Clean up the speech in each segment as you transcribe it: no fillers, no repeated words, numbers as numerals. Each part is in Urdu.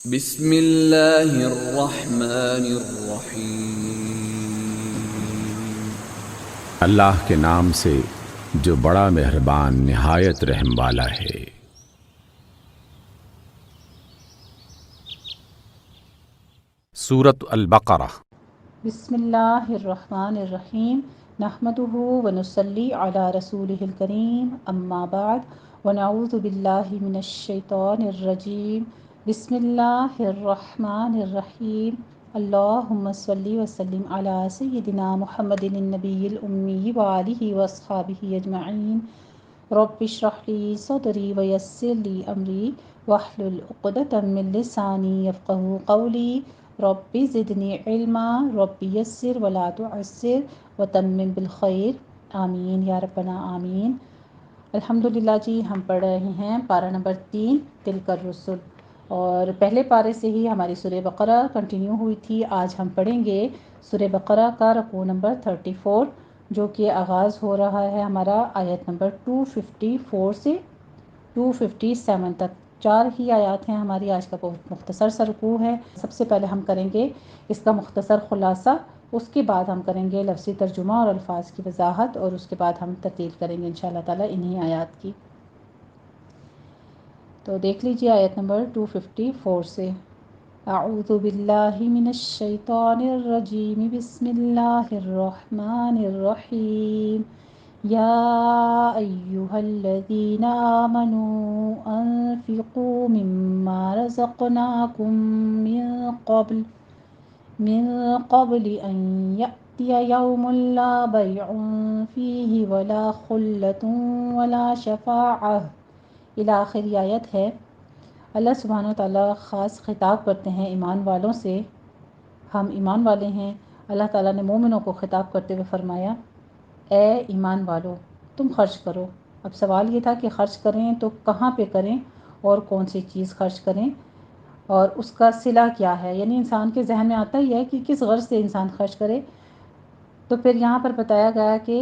بسم اللہ الرحمن الرحیم۔ اللہ کے نام سے جو بڑا مہربان نہایت رحم والا ہے۔ سورۃ البقرہ۔ بسم اللہ الرحمن الرحیم نحمده ونصلی علی رسولہ الکریم اما بعد ونعوذ باللہ من الشیطان الرجیم بسم اللہ الرحمن الرحیم اللہم صلی وسلم علی سیدنا محمد النبی الامی وآلہ واصحابہ اجمعین رب اشرح لی صدری ویسر لی امری واحلل عقدۃ من لسانی یفقہوا قولی رب زدنی علما رب یسر ولا تعسر وتمم بالخیر آمین یا ربنا آمین۔ الحمدللہ جی، ہم پڑھ رہے ہیں پارہ نمبر 3 تلک الرسل، اور پہلے پارے سے ہی ہماری سورہ بقرہ کنٹینیو ہوئی تھی۔ آج ہم پڑھیں گے سورہ بقرہ کا رکوع نمبر 34، جو کہ آغاز ہو رہا ہے ہمارا آیت نمبر 254 سے 257 تک۔ 4 ہی آیات ہیں ہماری، آج کا بہت مختصر سا رکوع ہے۔ سب سے پہلے ہم کریں گے اس کا مختصر خلاصہ، اس کے بعد ہم کریں گے لفظی ترجمہ اور الفاظ کی وضاحت، اور اس کے بعد ہم ترتیل کریں گے انشاءاللہ تعالیٰ انہی آیات کی۔ تو دیکھ لیجیے آیت نمبر 254 سے۔ اعوذ باللہ من الشیطان الرجیم بسم اللہ الرحمن الرحیم یا ایہا الذین آمنوا انفقوا مما رزقناکم من قبل ان یأتی یوم لا بیع فیہ ولا خلة ولا شفاعہ، الی آخر آیت ہے۔ اللہ سبحانہ وتعالیٰ خاص خطاب کرتے ہیں ایمان والوں سے۔ ہم ایمان والے ہیں۔ اللہ تعالیٰ نے مومنوں کو خطاب کرتے ہوئے فرمایا، اے ایمان والو، تم خرچ کرو۔ اب سوال یہ تھا کہ خرچ کریں تو کہاں پہ کریں اور کون سی چیز خرچ کریں، اور اس کا صلہ کیا ہے، یعنی انسان کے ذہن میں آتا ہی ہے کہ کس غرض سے انسان خرچ کرے۔ تو پھر یہاں پر بتایا گیا کہ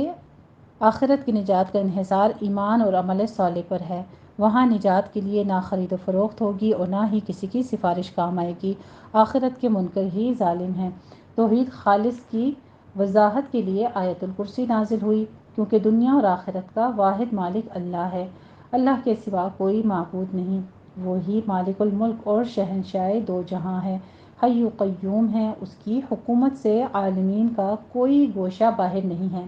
آخرت کی نجات کا انحصار ایمان اور عمل صالح پر ہے۔ وہاں نجات کے لیے نہ خرید و فروخت ہوگی اور نہ ہی کسی کی سفارش کام آئے گی۔ آخرت کے منکر ہی ظالم ہیں۔ توحید خالص کی وضاحت کے لیے آیت الکرسی نازل ہوئی، کیونکہ دنیا اور آخرت کا واحد مالک اللہ ہے۔ اللہ کے سوا کوئی معبود نہیں۔ وہی مالک الملک اور شہنشاہ دو جہاں ہے، حی و قیوم ہے۔ اس کی حکومت سے عالمین کا کوئی گوشہ باہر نہیں ہے۔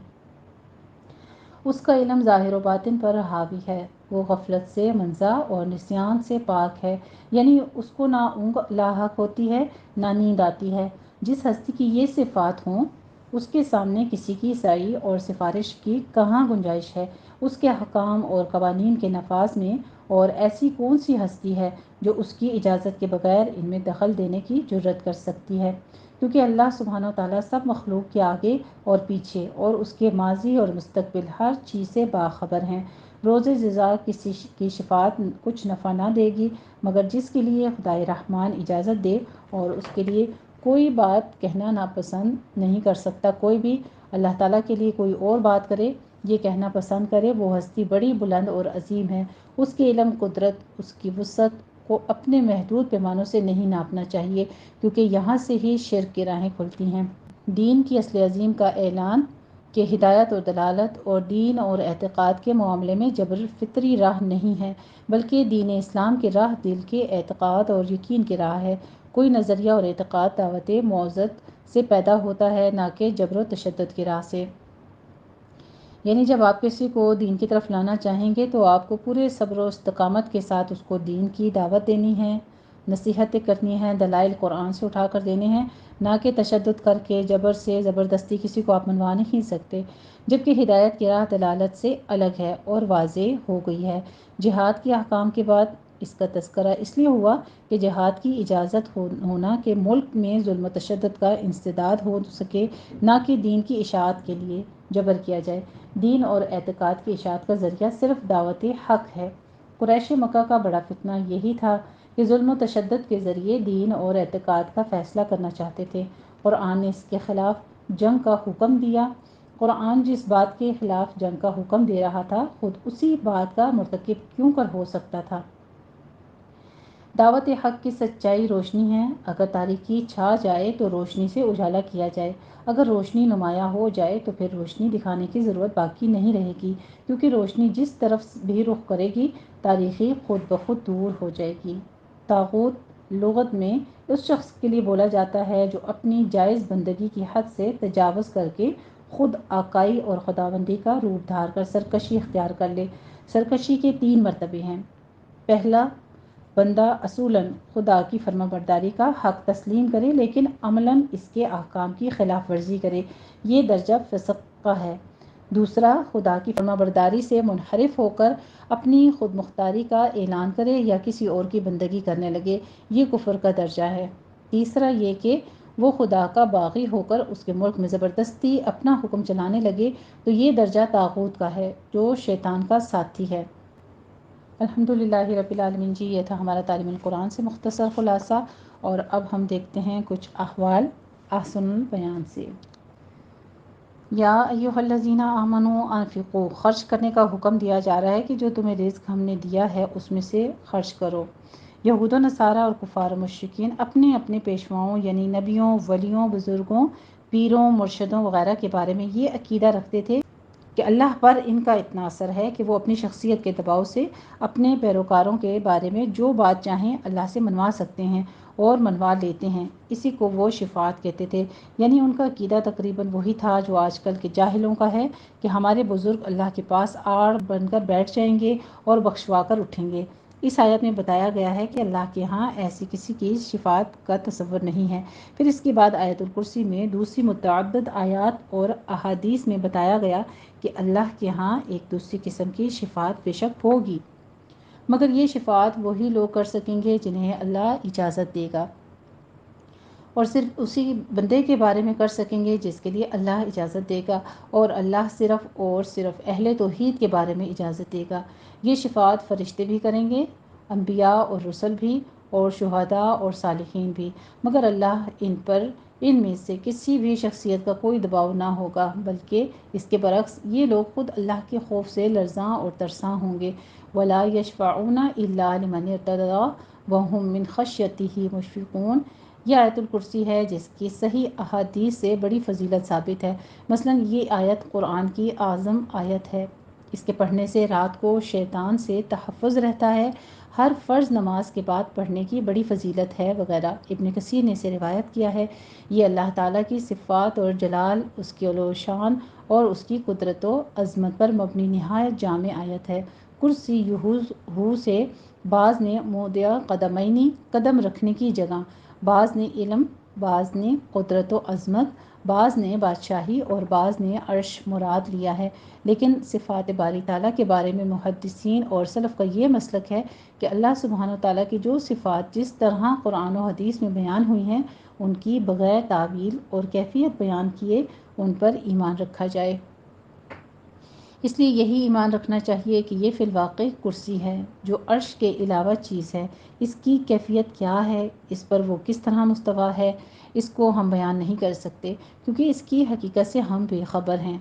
اس کا علم ظاہر و باطن پر حاوی ہے۔ وہ غفلت سے منزہ اور نسیان سے پاک ہے، یعنی اس کو نہ اونگ لاحق ہوتی ہے نہ نیند آتی ہے۔ جس ہستی کی یہ صفات ہوں، اس کے سامنے کسی کی سعی اور سفارش کی کہاں گنجائش ہے اس کے حکام اور قوانین کے نفاذ میں، اور ایسی کون سی ہستی ہے جو اس کی اجازت کے بغیر ان میں دخل دینے کی جرات کر سکتی ہے، کیونکہ اللہ سبحانہ وتعالیٰ سب مخلوق کے آگے اور پیچھے اور اس کے ماضی اور مستقبل ہر چیز سے باخبر ہیں۔ روز جزا کسی کی شفاعت کچھ نفع نہ دے گی مگر جس کے لیے خدائے رحمان اجازت دے، اور اس کے لیے کوئی بات کہنا ناپسند نہیں کر سکتا۔ کوئی بھی اللہ تعالیٰ کے لیے کوئی اور بات کرے، یہ کہنا پسند کرے، وہ ہستی بڑی بلند اور عظیم ہے۔ اس کے علم، قدرت، اس کی وسعت کو اپنے محدود پیمانوں سے نہیں ناپنا چاہیے، کیونکہ یہاں سے ہی شرک کی راہیں کھلتی ہیں۔ دین کی اصل عظیم کا اعلان کہ ہدایت اور دلالت اور دین اور اعتقاد کے معاملے میں جبر فطری راہ نہیں ہے، بلکہ دین اسلام کی راہ دل کے اعتقاد اور یقین کی راہ ہے۔ کوئی نظریہ اور اعتقاد دعوت معزت سے پیدا ہوتا ہے، نہ کہ جبر و تشدد کی راہ سے۔ یعنی جب آپ کسی کو دین کی طرف لانا چاہیں گے تو آپ کو پورے صبر و استقامت کے ساتھ اس کو دین کی دعوت دینی ہے، نصیحتیں کرنی ہیں، دلائل قرآن سے اٹھا کر دینے ہیں، نہ کہ تشدد کر کے جبر سے زبردستی کسی کو آپ منوا نہیں سکتے۔ جبکہ ہدایت کی راہ دلالت سے الگ ہے اور واضح ہو گئی ہے۔ جہاد کے احکام کے بعد اس کا تذکرہ اس لیے ہوا کہ جہاد کی اجازت ہونا کہ ملک میں ظلم و تشدد کا انسداد ہو سکے، نہ کہ دین کی اشاعت کے لیے جبر کیا جائے۔ دین اور اعتقاد کی اشاعت کا ذریعہ صرف دعوت حق ہے۔ قریش مکہ کا بڑا فتنہ یہی تھا کہ ظلم و تشدد کے ذریعے دین اور اعتقاد کا فیصلہ کرنا چاہتے تھے۔ قرآن نے اس کے خلاف جنگ کا حکم دیا۔ قرآن جس بات کے خلاف جنگ کا حکم دے رہا تھا، خود اسی بات کا مرتکب کیوں کر ہو سکتا تھا؟ دعوت حق کی سچائی روشنی ہے، اگر تاریکی چھا جائے تو روشنی سے اجالا کیا جائے، اگر روشنی نمایاں ہو جائے تو پھر روشنی دکھانے کی ضرورت باقی نہیں رہے گی، کیونکہ روشنی جس طرف بھی رخ کرے گی تاریکی خود بخود دور ہو جائے گی۔ طاغوت لغت میں اس شخص کے لیے بولا جاتا ہے جو اپنی جائز بندگی کی حد سے تجاوز کر کے خود آقائی اور خداوندی کا روپ دھار کر سرکشی اختیار کر لے۔ سرکشی کے 3 مرتبے ہیں۔ پہلا، بندہ اصولاً خدا کی فرما برداری کا حق تسلیم کرے لیکن عملاً اس کے احکام کی خلاف ورزی کرے، یہ درجہ فسق کا ہے۔ دوسرا، خدا کی فرما برداری سے منحرف ہو کر اپنی خود مختاری کا اعلان کرے یا کسی اور کی بندگی کرنے لگے، یہ کفر کا درجہ ہے۔ تیسرا یہ کہ وہ خدا کا باغی ہو کر اس کے ملک میں زبردستی اپنا حکم چلانے لگے، تو یہ درجہ طاغوت کا ہے جو شیطان کا ساتھی ہے۔ الحمدللہ رب العالمین جی، یہ تھا ہمارا تعلیم القرآن سے مختصر خلاصہ، اور اب ہم دیکھتے ہیں کچھ احوال احسن البیان سے۔ یا ایھا الذین آمنوا انفقوا، خرچ کرنے کا حکم دیا جا رہا ہے کہ جو تمہیں رزق ہم نے دیا ہے اس میں سے خرچ کرو۔ یہود و نصارہ اور کفار و مشرکین اپنے اپنے پیشواؤں یعنی نبیوں، ولیوں، بزرگوں، پیروں، مرشدوں وغیرہ کے بارے میں یہ عقیدہ رکھتے تھے کہ اللہ پر ان کا اتنا اثر ہے کہ وہ اپنی شخصیت کے دباؤ سے اپنے پیروکاروں کے بارے میں جو بات چاہیں اللہ سے منوا سکتے ہیں اور منوا لیتے ہیں، اسی کو وہ شفاعت کہتے تھے۔ یعنی ان کا عقیدہ تقریباً وہی تھا جو آج کل کے جاہلوں کا ہے کہ ہمارے بزرگ اللہ کے پاس آڑ بن کر بیٹھ جائیں گے اور بخشوا کر اٹھیں گے۔ اس آیت میں بتایا گیا ہے کہ اللہ کے ہاں ایسی کسی کی شفاعت کا تصور نہیں ہے۔ پھر اس کے بعد آیت الکرسی میں دوسری متعدد آیات اور احادیث میں بتایا گیا کہ اللہ کے ہاں ایک دوسری قسم کی شفاعت بے شک ہوگی، مگر یہ شفاعت وہی لوگ کر سکیں گے جنہیں اللہ اجازت دے گا، اور صرف اسی بندے کے بارے میں کر سکیں گے جس کے لیے اللہ اجازت دے گا، اور اللہ صرف اور صرف اہل توحید کے بارے میں اجازت دے گا۔ یہ شفاعت فرشتے بھی کریں گے، انبیاء اور رسل بھی، اور شہداء اور صالحین بھی، مگر اللہ ان پر ان میں سے کسی بھی شخصیت کا کوئی دباؤ نہ ہوگا، بلکہ اس کے برعکس یہ لوگ خود اللہ کے خوف سے لرزاں اور ترساں ہوں گے۔ وَلَا يَشْفَعُونَ إِلَّا لِمَنِ ارْتَضَىٰ وَهُم مِّن خَشْيَتِهِ مُشْفِقُونَ۔ یہ آیت الکرسی ہے جس کی صحیح احادیث سے بڑی فضیلت ثابت ہے۔ مثلاً یہ آیت قرآن کی اعظم آیت ہے، اس کے پڑھنے سے رات کو شیطان سے تحفظ رہتا ہے، ہر فرض نماز کے بعد پڑھنے کی بڑی فضیلت ہے وغیرہ۔ ابن کثیر نے اسے روایت کیا ہے۔ یہ اللہ تعالیٰ کی صفات اور جلال، اس کی علو و شان اور اس کی قدرت و عظمت پر مبنی نہایت جامع آیت ہے۔ کرسی ہو سے بعض نے موضع قدمینی، قدم رکھنے کی جگہ، بعض نے علم، بعض نے قدرت و عظمت، بعض نے بادشاہی اور بعض نے عرش مراد لیا ہے۔ لیکن صفات باری تعالیٰ کے بارے میں محدثین اور سلف کا یہ مسلک ہے کہ اللہ سبحانہ وتعالیٰ کی جو صفات جس طرح قرآن و حدیث میں بیان ہوئی ہیں ان کی بغیر تعویل اور کیفیت بیان کیے ان پر ایمان رکھا جائے۔ اس لیے یہی ایمان رکھنا چاہیے کہ یہ فی الواقع کرسی ہے جو عرش کے علاوہ چیز ہے، اس کی کیفیت کیا ہے، اس پر وہ کس طرح مستوی ہے، اس کو ہم بیان نہیں کر سکتے کیونکہ اس کی حقیقت سے ہم بے خبر ہیں۔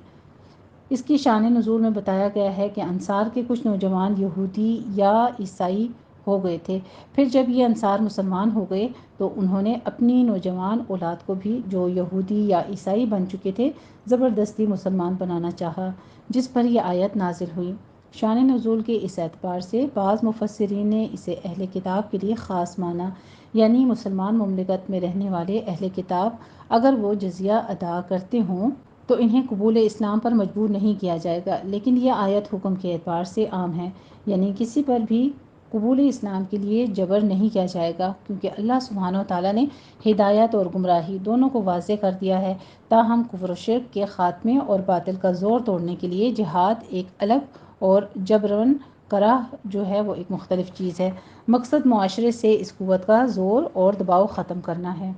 اس کی شان نزول میں بتایا گیا ہے کہ انصار کے کچھ نوجوان یہودی یا عیسائی ہو گئے تھے، پھر جب یہ انصار مسلمان ہو گئے تو انہوں نے اپنی نوجوان اولاد کو بھی جو یہودی یا عیسائی بن چکے تھے زبردستی مسلمان بنانا چاہا، جس پر یہ آیت نازل ہوئی۔ شان نزول کے اس اعتبار سے بعض مفسرین نے اسے اہل کتاب کے لیے خاص مانا، یعنی مسلمان مملکت میں رہنے والے اہل کتاب اگر وہ جزیہ ادا کرتے ہوں تو انہیں قبول اسلام پر مجبور نہیں کیا جائے گا، لیکن یہ آیت حکم کے اعتبار سے عام ہے، یعنی کسی پر بھی قبول اسلام کے لیے جبر نہیں کیا جائے گا، کیونکہ اللہ سبحانہ وتعالیٰ نے ہدایت اور گمراہی دونوں کو واضح کر دیا ہے۔ تاہم کفر و شرک کے خاتمے اور باطل کا زور توڑنے کے لیے جہاد ایک الگ اور جبراً کراہ جو ہے وہ ایک مختلف چیز ہے۔ مقصد معاشرے سے اس قوت کا زور اور دباؤ ختم کرنا ہے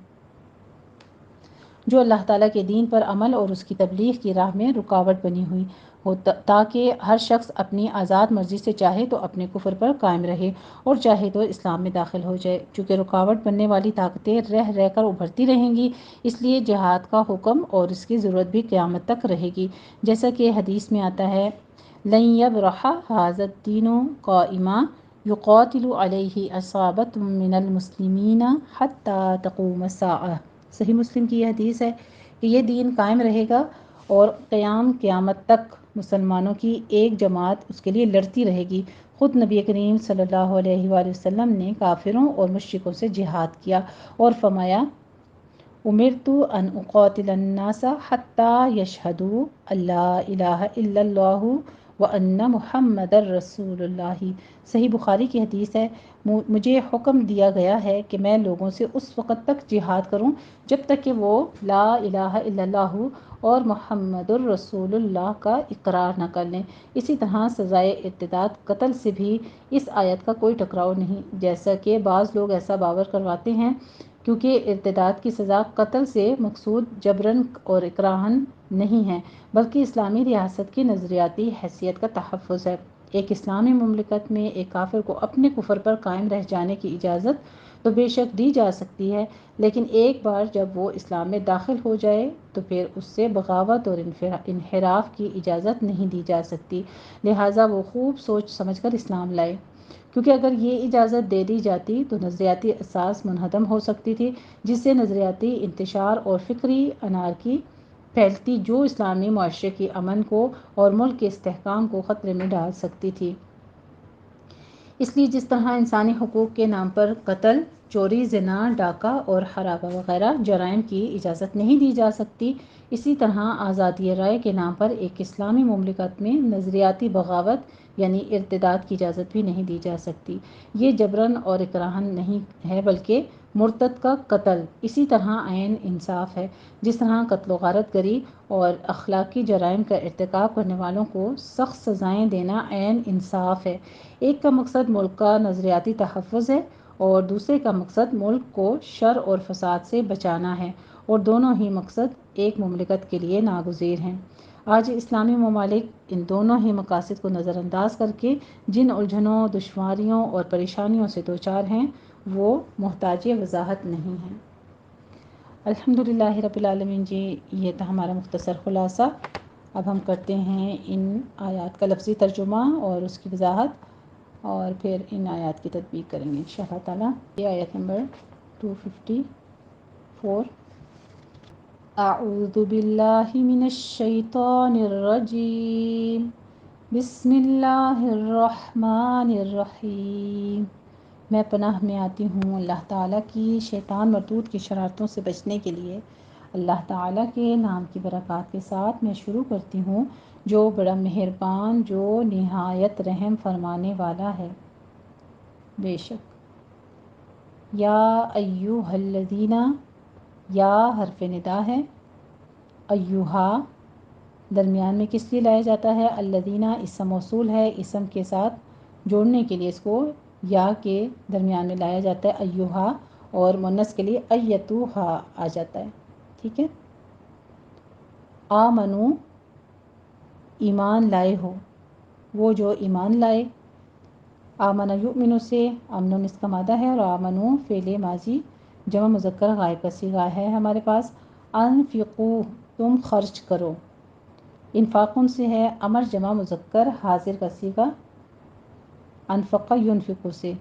جو اللہ تعالیٰ کے دین پر عمل اور اس کی تبلیغ کی راہ میں رکاوٹ بنی ہوئی ہو، تاکہ ہر شخص اپنی آزاد مرضی سے چاہے تو اپنے کفر پر قائم رہے اور چاہے تو اسلام میں داخل ہو جائے۔ چونکہ رکاوٹ بننے والی طاقتیں رہ رہ کر ابھرتی رہیں گی، اس لیے جہاد کا حکم اور اس کی ضرورت بھی قیامت تک رہے گی، جیسا کہ حدیث میں آتا ہے لَن يَبْرَحَ هَذَا الدِّينُ قَائِمًا، یقاتل علیہ اصابۃ من المسلمین حتی تقوم الساعہ۔ صحیح مسلم کی یہ حدیث ہے کہ یہ دین قائم رہے گا اور قیامت تک مسلمانوں کی ایک جماعت اس کے لیے لڑتی رہے گی۔ خود نبی کریم صلی اللہ علیہ وآلہ وسلم نے کافروں اور مشرکوں سے جہاد کیا اور فرمایا امرت ان اقاتل الناس حتی یشہدوا اللہ الہ الا اللہ وان محمد رسول اللہ۔ صحیح بخاری کی حدیث ہے، مجھے حکم دیا گیا ہے کہ میں لوگوں سے اس وقت تک جہاد کروں جب تک کہ وہ لا الہ الا اللہ اور محمد الرسول اللہ کا اقرار نہ کر لیں۔ اسی طرح سزائے ارتداد قتل سے بھی اس آیت کا کوئی ٹکراؤ نہیں، جیسا کہ بعض لوگ ایسا باور کرواتے ہیں، کیونکہ ارتداد کی سزا قتل سے مقصود جبراً اور اکراہاً نہیں ہے، بلکہ اسلامی ریاست کی نظریاتی حیثیت کا تحفظ ہے۔ ایک اسلامی مملکت میں ایک کافر کو اپنے کفر پر قائم رہ جانے کی اجازت تو بے شک دی جا سکتی ہے، لیکن ایک بار جب وہ اسلام میں داخل ہو جائے تو پھر اس سے بغاوت اور انحراف کی اجازت نہیں دی جا سکتی، لہٰذا وہ خوب سوچ سمجھ کر اسلام لائے، کیونکہ اگر یہ اجازت دے دی جاتی تو نظریاتی اساس منہدم ہو سکتی تھی، جس سے نظریاتی انتشار اور فکری انارکی پھیلتی جو اسلامی معاشرے کی امن کو اور ملک کے استحکام کو خطرے میں ڈال سکتی تھی۔ اس لیے جس طرح انسانی حقوق کے نام پر قتل، چوری، زنا، ڈاکہ اور حرابہ وغیرہ جرائم کی اجازت نہیں دی جا سکتی، اسی طرح آزادی رائے کے نام پر ایک اسلامی مملکت میں نظریاتی بغاوت یعنی ارتداد کی اجازت بھی نہیں دی جا سکتی۔ یہ جبراً اور اکراہاً نہیں ہے بلکہ مرتد کا قتل اسی طرح عین انصاف ہے، جس طرح قتل و غارت گری اور اخلاقی جرائم کا ارتکاب کرنے والوں کو سخت سزائیں دینا عین انصاف ہے۔ ایک کا مقصد ملک کا نظریاتی تحفظ ہے اور دوسرے کا مقصد ملک کو شر اور فساد سے بچانا ہے، اور دونوں ہی مقصد ایک مملکت کے لیے ناگزیر ہیں۔ آج اسلامی ممالک ان دونوں ہی مقاصد کو نظر انداز کر کے جن الجھنوں، دشواریوں اور پریشانیوں سے دوچار ہیں وہ محتاج وضاحت نہیں ہیں۔ الحمدللہ رب العالمین جی، یہ تھا ہمارا مختصر خلاصہ۔ اب ہم کرتے ہیں ان آیات کا لفظی ترجمہ اور اس کی وضاحت، اور پھر ان آیات کی تطبیق کریں گے انشاءاللہ تعالیٰ۔ یہ آیت نمبر 254۔ اعوذ باللہ من الشیطان الرجیم، بسم اللہ الرحمن الرحیم۔ میں پناہ میں آتی ہوں اللہ تعالیٰ کی شیطان مردود کی شرارتوں سے بچنے کے لیے۔ اللہ تعالیٰ کے نام کی برکات کے ساتھ میں شروع کرتی ہوں جو بڑا مہربان، جو نہایت رحم فرمانے والا ہے۔ بے شک یا ایھا الذین، یا حرف ندا ہے، ایھا درمیان میں کس لیے لایا جاتا ہے؟ الذین اسم موصول ہے، اسم کے ساتھ جوڑنے کے لیے اس کو یا کے درمیان میں لایا جاتا ہے ایھا، اور مؤنث کے لیے ایتھا آ جاتا ہے، ٹھیک ہے۔ آمنو ایمان لائے ہو، وہ جو ایمان لائے۔ آمن یؤمن سے امن اس کا مادہ ہے، اور آمنو فعل ماضی جمع مذکر غائب کا صیغہ ہے ہمارے پاس۔ انفقوا تم خرچ کرو، انفاقن سے ہے امر جمع مذکر حاضر کا صیغہ انفق ینفق سے۔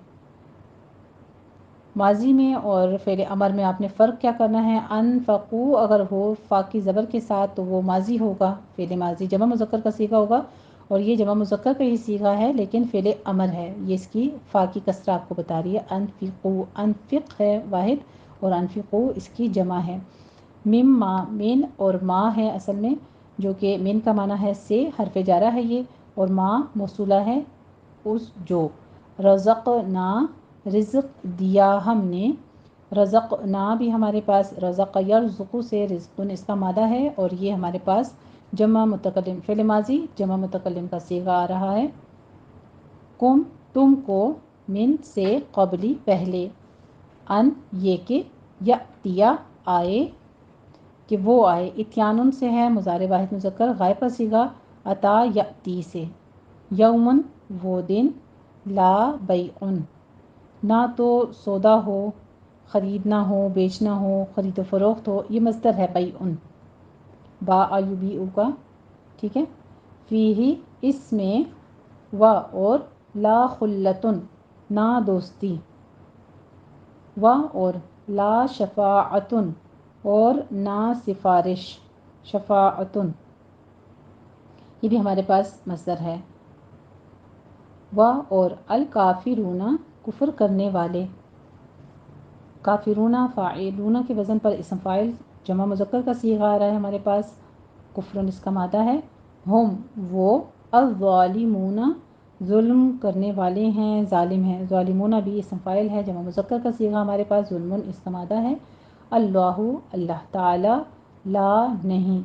ماضی میں اور فعل امر میں آپ نے فرق کیا کرنا ہے؟ انفقوا اگر ہو فا کی زبر کے ساتھ تو وہ ماضی ہوگا، فعل ماضی جمع مذکر کا صیغہ ہوگا، اور یہ جمع مذکر کا ہی صیغہ ہے لیکن فعل امر ہے، یہ اس کی فا کی کسرہ آپ کو بتا رہی ہے۔ انفقوا، انفق ہے واحد اور انفقوا اس کی جمع ہے۔ من اور ما ہے اصل میں، جو کہ من کا معنی ہے سے، حرف جارہ ہے یہ، اور ما موصولہ ہے اس جو۔ رزقنا رزق دیا ہم نے، رزقنا بھی ہمارے پاس رزق یرزق سے رزقن اس کا مادہ ہے، اور یہ ہمارے پاس جمع متکلم فعل ماضی جمع متکلم کا صیغہ آ رہا ہے۔ کم تم کو، من سے قبلی پہلے، ان یہ کہ، یاتیا آئے کہ وہ آئے، اتیانن سے ہے مضارع واحد مذکر غائب کا صیغہ اتا یاتی سے۔ یومن وہ دن، لا بیعن نہ تو سودا ہو، خریدنا ہو، بیچنا ہو، خرید و فروخت ہو، یہ مصدر ہے بیعن با یبیع کا، ٹھیک ہے۔ فیہ اس میں، و اور، لا خلتن نا دوستی، و اور لا شفاعتن اور نا سفارش، شفاعتن یہ بھی ہمارے پاس مصدر ہے، و اور الکافرون کفر کرنے والے، کافرون فاعلون کے وزن پر اسم فاعل جمع مذکر کا صیغہ آ رہا ہے ہمارے پاس، کفرن اس کا مادہ ہے، ہم وہ الظالمون ظلم کرنے والے ہیں، ظالم ہیں، ظالمون بھی اسم فاعل ہے جمع مذکر کا صیغہ ہمارے پاس، ظلمن اس کا مادہ ہے، اللہ اللہ تعالی، لا نہیں،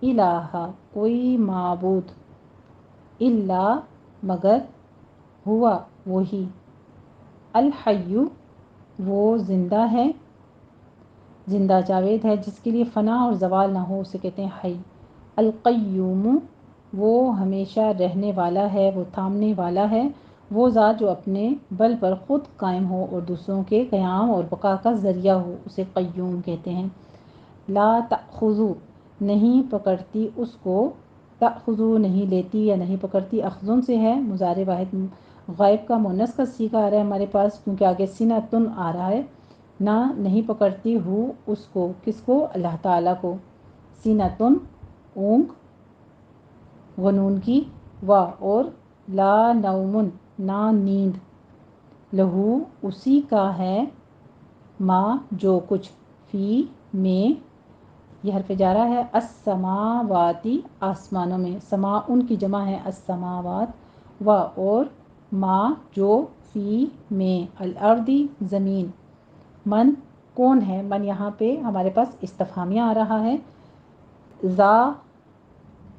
الہ کوئی معبود، الا مگر، ہوا وہی، الحی وہ زندہ ہے، زندہ جاوید ہے جس کے لیے فنا اور زوال نہ ہو اسے کہتے ہیں حی، القیوم وہ ہمیشہ رہنے والا ہے، وہ تھامنے والا ہے، وہ ذات جو اپنے بل پر خود قائم ہو اور دوسروں کے قیام اور بقا کا ذریعہ ہو اسے قیوم کہتے ہیں، لا تأخذو نہیں پکڑتی اس کو، تأخذو نہیں لیتی یا نہیں پکڑتی، اخذن سے ہے، مضارع واحد غائب کا مؤنث کا صیغہ آ رہا ہے ہمارے پاس کیونکہ آگے سینۃ آ رہا ہے، نہ نہیں پکڑتی ہو اس کو، کس کو، اللہ تعالیٰ کو، سینۃ اونگ غنون کی، و اور لا نومن نہ نیند، لہو اسی کا ہے، ما جو کچھ، فی میں یہ حرف جارہ ہے، السماواتی آسمانوں میں، سما ان کی جمع ہے السماوات، و اور ما جو، فی میں، الارضی زمین، من کون ہے، من یہاں پہ ہمارے پاس استفہامیہ آ رہا ہے، ذا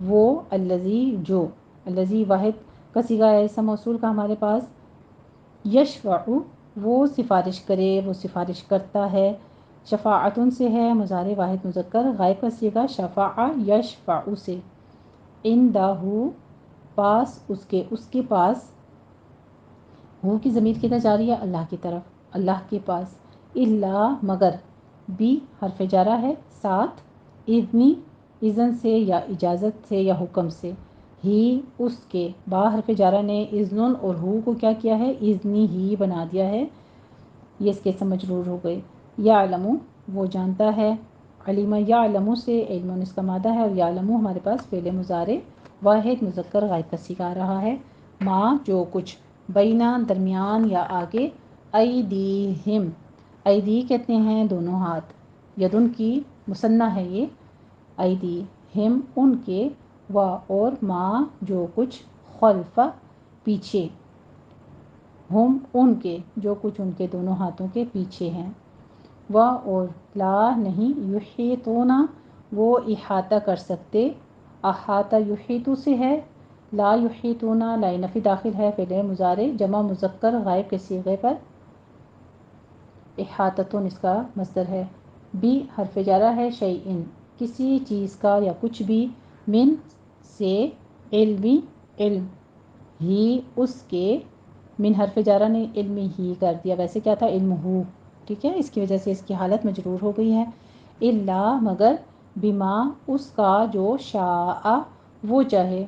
وہ، الذی جو، الذی واحد کا صیغہ ہے اسم موصول کا ہمارے پاس، یشفع وہ سفارش کرے، وہ سفارش کرتا ہے، شفاعتن سے ہے، مضارع واحد مذکر غائب کا صیغہ شفع یشفع سے، عندہ پاس اس کے پاس، ہو کی ضمیر کدھر جا رہی ہے، اللہ کی طرف، اللہ کے پاس، الا مگر، بھی حرف جارہ ہے، ساتھ، اذنی اذن سے یا اجازت سے یا حکم سے، ہی اس کے، با حرف جارہ نے اذن اور ہو کو کیا کیا ہے، اذنی ہی بنا دیا ہے، یہ اس کے اسم مجرور ہو گئے، یعلم وہ جانتا ہے، علم یعلم سے علم اس کا مادہ ہے، اور یعلم ہمارے پاس فعل مضارع واحد مذکر غائب کا صیغہ آ رہا ہے، ما جو کچھ، بینا درمیان یا آگے، ایدیہم ایدی کہتے ہیں دونوں ہاتھ، یدن کی مثنیٰ ہے یہ، ایدیہم ان کے، و اور ما جو کچھ، خلف پیچھے، ہم ان کے جو کچھ ان کے دونوں ہاتھوں کے پیچھے ہیں، و اور لا نہیں، یحیطون وہ احاطہ کر سکتے، احاطہ یحیطو سے ہے، لا یحیطون لا نفی داخل ہے، فعل مضارع جمع مذکر غائب کے صیغے پر، احاطتن اس کا مصدر ہے، بھی حرف جارہ ہے، شیئن کسی چیز کا یا کچھ بھی، من سے، علمی علم، ہی اس کے، من حرف جارہ نے علم ہی کر دیا، ویسے کیا تھا، علم ہو، ٹھیک ہے، اس کی وجہ سے اس کی حالت مجرور ہو گئی ہے، الا مگر، بما اس کا جو، شاء وہ چاہے،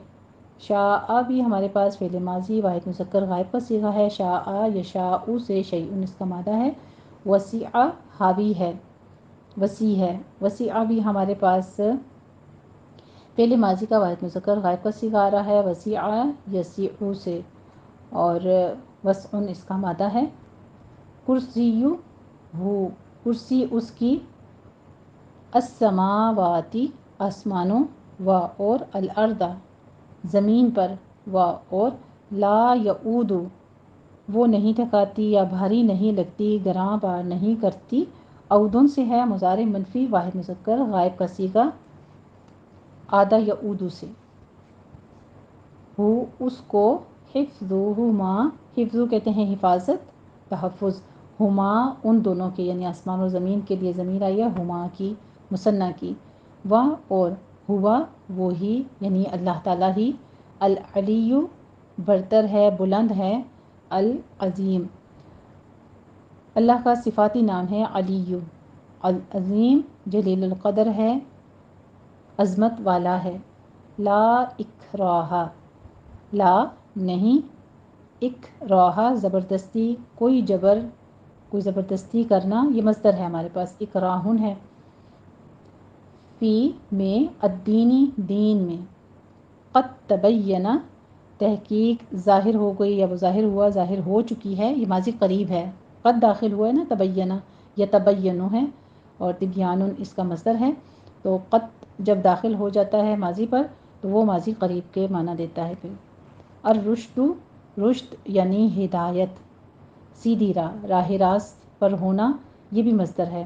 شاء بھی ہمارے پاس فعل ماضی واحد مذکر غائب کا صیغہ ہے، شاء یشاء سے شیئن اس کا مادہ ہے، وسیع حاوی ہے، وسیع ہے، وسیع بھی ہمارے پاس فعل ماضی کا واحد مذکر غائب کا صیغہ آ رہا ہے، وسیع یسیع سے، اور وسع اس کا مادہ ہے، کرسی ہو کرسی اس کی، السماواتی آسمانوں، و اور الارض زمین پر، و اور لا یعود وہ نہیں تھکاتی یا بھاری نہیں لگتی، گراں بار نہیں کرتی، عودن سے ہے، مضارع منفی واحد مذکر غائب کا صیغہ، آدھا یعود سے، ہو اس کو، حفظہما حفظ کہتے ہیں حفاظت، تحفظ، ہما ان دونوں کے یعنی آسمان اور زمین کے لیے ضمیر آئی ہے، ہما کی مثنیٰ کی، و اور ہوا وہی یعنی اللہ تعالیٰ ہی، العلی برتر ہے، بلند ہے، العظیم اللہ کا صفاتی نام ہے، علی العظیم جلیل القدر ہے، عظمت والا ہے، لا اکراہ لا نہیں، اکراہ زبردستی، کوئی زبردستی کرنا، یہ مصدر ہے ہمارے پاس، اکراہن ہے، فی میں، الدینی دین میں، قد تبین تحقیق ظاہر ہو گئی یا وہ ظاہر ہوا، ظاہر ہو چکی ہے، یہ ماضی قریب ہے، قد داخل ہوا ہے نا، تبینہ یا تبینو ہے، اور تبیان اس کا مصدر ہے، تو قد جب داخل ہو جاتا ہے ماضی پر تو وہ ماضی قریب کے معنی دیتا ہے پھر۔ الرشد، رشد یعنی ہدایت، سیدھی راہ راست پر ہونا، یہ بھی مصدر ہے۔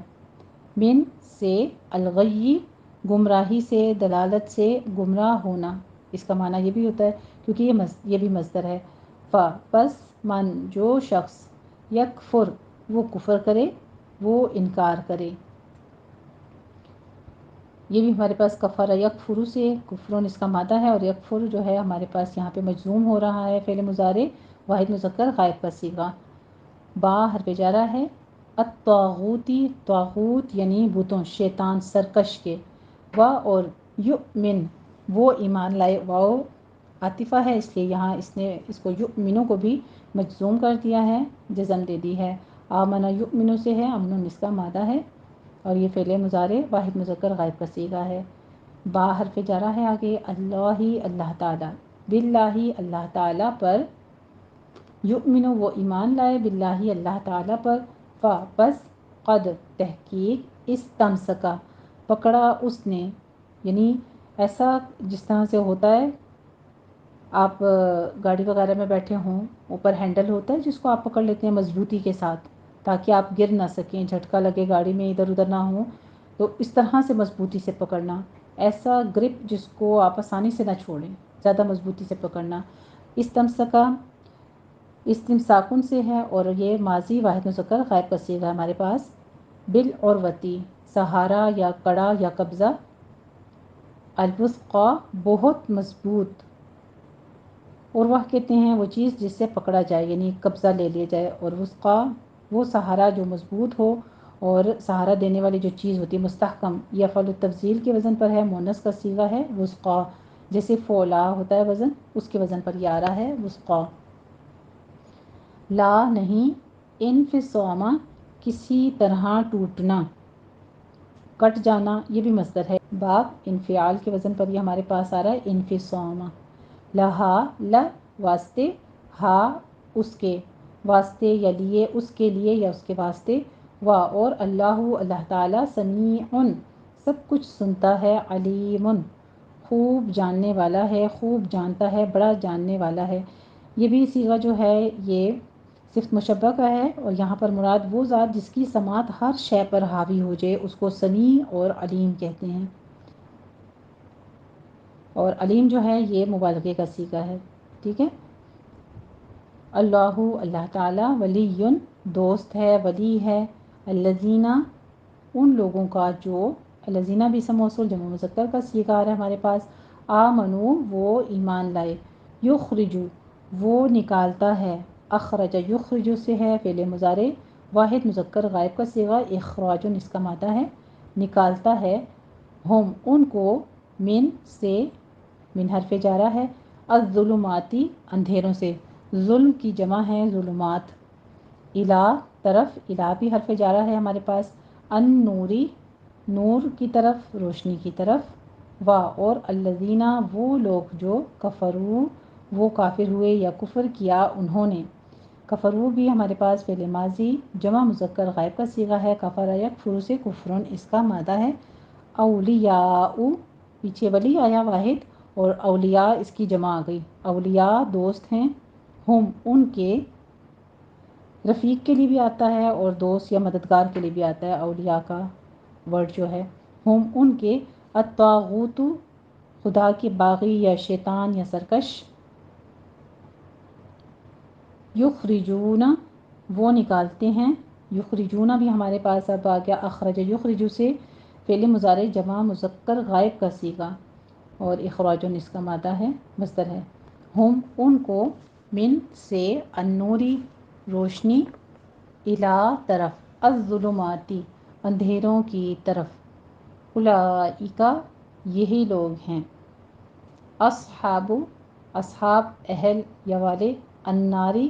من سے، الغی گمراہی سے، دلالت سے، گمراہ ہونا، اس کا معنی یہ بھی ہوتا ہے کیونکہ یہ بھی مصدر ہے۔ پس من جو شخص، یکفر وہ کفر کرے، وہ انکار کرے، یہ بھی ہمارے پاس کفر یکفر سے، کفرون اس کا مادہ ہے، اور یکفر جو ہے ہمارے پاس یہاں پہ مجزوم ہو رہا ہے، فعل مضارع واحد مذکر غائب کا صیغہ، با حرف جارہ ہے، الطاغوتی طاغوت یعنی بتوں، شیطان سرکش کے، و اور یؤمن وہ ایمان لائے، واو عاطفہ ہے اس لیے یہاں اس نے اس کو یؤمنوں کو بھی مجزوم کر دیا ہے، جزم دے دی ہے، آمن یؤمنوں سے ہے، امن اس کا مادہ ہے، اور یہ فعل مضارع واحد مذکر غائب کا صیغہ ہے۔ با حرف جارہ ہے آگے، اللہ اللہ تعالیٰ، باللہ اللہ تعالیٰ پر، یؤمن وہ ایمان لائے، باللہ اللہ تعالیٰ پر، بس قد تحقیق، استمسکا پکڑا اس نے، یعنی ایسا جس طرح سے ہوتا ہے، آپ گاڑی وغیرہ میں بیٹھے ہوں، اوپر ہینڈل ہوتا ہے جس کو آپ پکڑ لیتے ہیں مضبوطی کے ساتھ تاکہ آپ گر نہ سکیں، جھٹکا لگے گاڑی میں، ادھر ادھر نہ ہوں، تو اس طرح سے مضبوطی سے پکڑنا، ایسا گرپ جس کو آپ آسانی سے نہ چھوڑیں، زیادہ مضبوطی سے پکڑنا۔ استمسکا استمساکن سے ہے، اور یہ ماضی واحد مذکر غائب کا صیغہ ہے ہمارے پاس، بالعروتی سہارا یا کڑا یا قبضہ، الوثقی بہت مضبوط، عروہ کہتے ہیں وہ چیز جس سے پکڑا جائے یعنی قبضہ لے لیا جائے، اور وثقی وہ سہارا جو مضبوط ہو اور سہارا دینے والی جو چیز ہوتی ہے، مستحکم، یہ افعال التفضیل کے وزن پر ہے، مؤنث کا صیغہ ہے وثقی، جیسے فولا ہوتا ہے وزن، اس کے وزن پر یہ آ رہا ہے وثقی۔ لا نہیں، انفصام کسی طرح ٹوٹنا، کٹ جانا، یہ بھی مصدر ہے، باب انفعال کے وزن پر یہ ہمارے پاس آ رہا ہے انفصام۔ لہا ل واسطے، ہا اس کے واسطے یا لیے، اس کے لیے یا اس کے واسطے، و اور اللہ اللہ تعالیٰ، سمیع سب کچھ سنتا ہے، علیم خوب جاننے والا ہے، خوب جانتا ہے، بڑا جاننے والا ہے۔ یہ بھی صیغہ جو ہے یہ صفت مشبہ کا ہے، اور یہاں پر مراد وہ ذات جس کی سماعت ہر شے پر حاوی ہو جائے، اس کو سمیع اور علیم کہتے ہیں، اور علیم جو ہے یہ مبالغے کا صیغہ ہے، ٹھیک ہے۔ اللہ اللہ تعالیٰ، ولی دوست ہے، ولی ہے، الذین ان لوگوں کا جو، الذین بھی اسم موصول جمع مذکر کا صیغہ آ رہا ہے ہمارے پاس، آمنو وہ ایمان لائے، یخرجو وہ نکالتا ہے، اخرج یخرجو سے ہے فعل مضارع واحد مذکر غائب کا صیغہ، اخراج اس کا مادہ ہے، نکالتا ہے، ہم ان کو، من سے، من حرف جارہ ہے، الظلماتی اندھیروں سے، ظلم کی جمع ہے ظلمات، الا طرف، الا بھی حرف جارہ ہے ہمارے پاس، النوری نور کی طرف، روشنی کی طرف، و اور الذین وہ لوگ جو، کفروا وہ کافر ہوئے یا کفر کیا انہوں نے، کفروا بھی ہمارے پاس فعل ماضی جمع مذکر غائب کا صیغہ ہے، کفر یکفر سے کفرن اس کا مادہ ہے، اولیاء پیچھے ولی آیا واحد، اور اولیاء اس کی جمع آ گئی، اولیاء دوست ہیں، ہم ان کے، رفیق کے لیے بھی آتا ہے اور دوست یا مددگار کے لیے بھی آتا ہے، اولیاء کا ورڈ جو ہے، ہم ان کے، الطاغوت خدا کے باغی یا شیطان یا سرکش، یخرجون وہ نکالتے ہیں، یخرجون بھی ہمارے پاس اب آ گیا اخرج یخرجو سے فعل مضارع جمع مذکر غائب کا صیغہ، اور اخراج اس کا مادہ ہے، مصدر ہے، ہم ان کو، من سے، النوری روشنی، الا طرف، الظلماتی اندھیروں کی طرف، اولئک یہی لوگ ہیں، اصحاب اصحاب اہل یا والے، الناری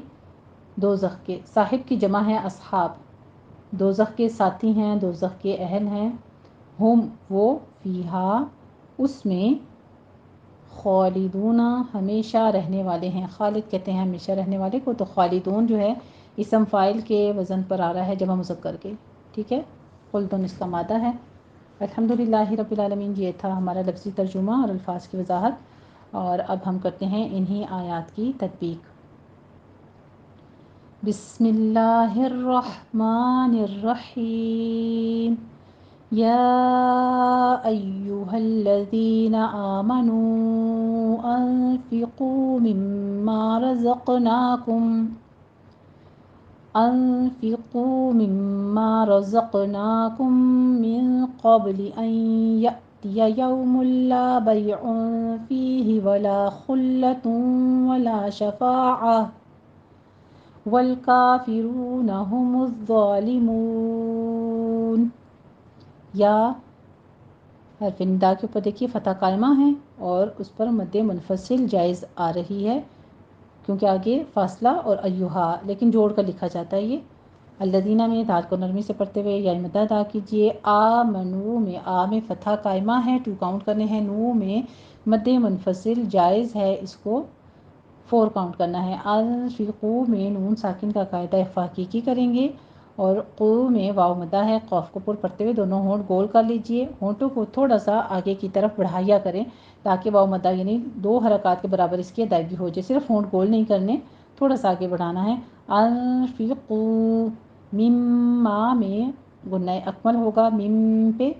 دوزخ کے، صاحب کی جمع ہے اصحاب، دوزخ کے ساتھی ہیں، دوزخ کے اہل ہیں، ہم وہ فیہا اس میں، خالدون ہمیشہ رہنے والے ہیں، خالد کہتے ہیں ہمیشہ رہنے والے کو، تو خالدون جو ہے اسم فاعل کے وزن پر آ رہا ہے جمع مذکر کے، ٹھیک ہے، خلدون اس کا مادہ ہے۔ الحمدللہ رب العالمین، یہ تھا ہمارا لفظی ترجمہ اور الفاظ کی وضاحت، اور اب ہم کرتے ہیں انہی آیات کی تطبیق۔ بسم اللہ الرحمن الرحیم، یا ایہا الذین آمنوا انفقوا مما رزقناکم من قبل ان یأتی یوم لا بیع فیہ ولا خلة ولا شفاعة والکافرون هم الظالمون۔ یا حرف ندا کے اوپر دیکھیے فتح قائمہ ہے اور اس پر مد منفصل جائز آ رہی ہے کیونکہ آگے فاصلہ اور ایہا، لیکن جوڑ کر لکھا جاتا ہے یہ۔ الذین میں دال کو نرمی سے پڑھتے ہوئے یا مدہ ادا کیجیے۔ آمنو میں آ میں فتح قائمہ ہے، 2 کاؤنٹ کرنے ہیں، نو میں مد منفصل جائز ہے، اس کو 4 کاؤنٹ کرنا ہے۔ انفقو میں نون ساکن کا قاعدہ اخفا حقیقی کریں گے، اور قو میں واو مدہ ہے، قوف کو پر پڑھتے ہوئے دونوں ہونٹ گول کر لیجئے، ہونٹوں کو تھوڑا سا آگے کی طرف بڑھایا کریں تاکہ واو مدہ یعنی 2 حرکات کے برابر اس کی ادائیگی ہو جائے، صرف ہونٹ گول نہیں کرنے، تھوڑا سا آگے بڑھانا ہے۔ انفقو مما میں غنہ اکمل ہوگا، مم پہ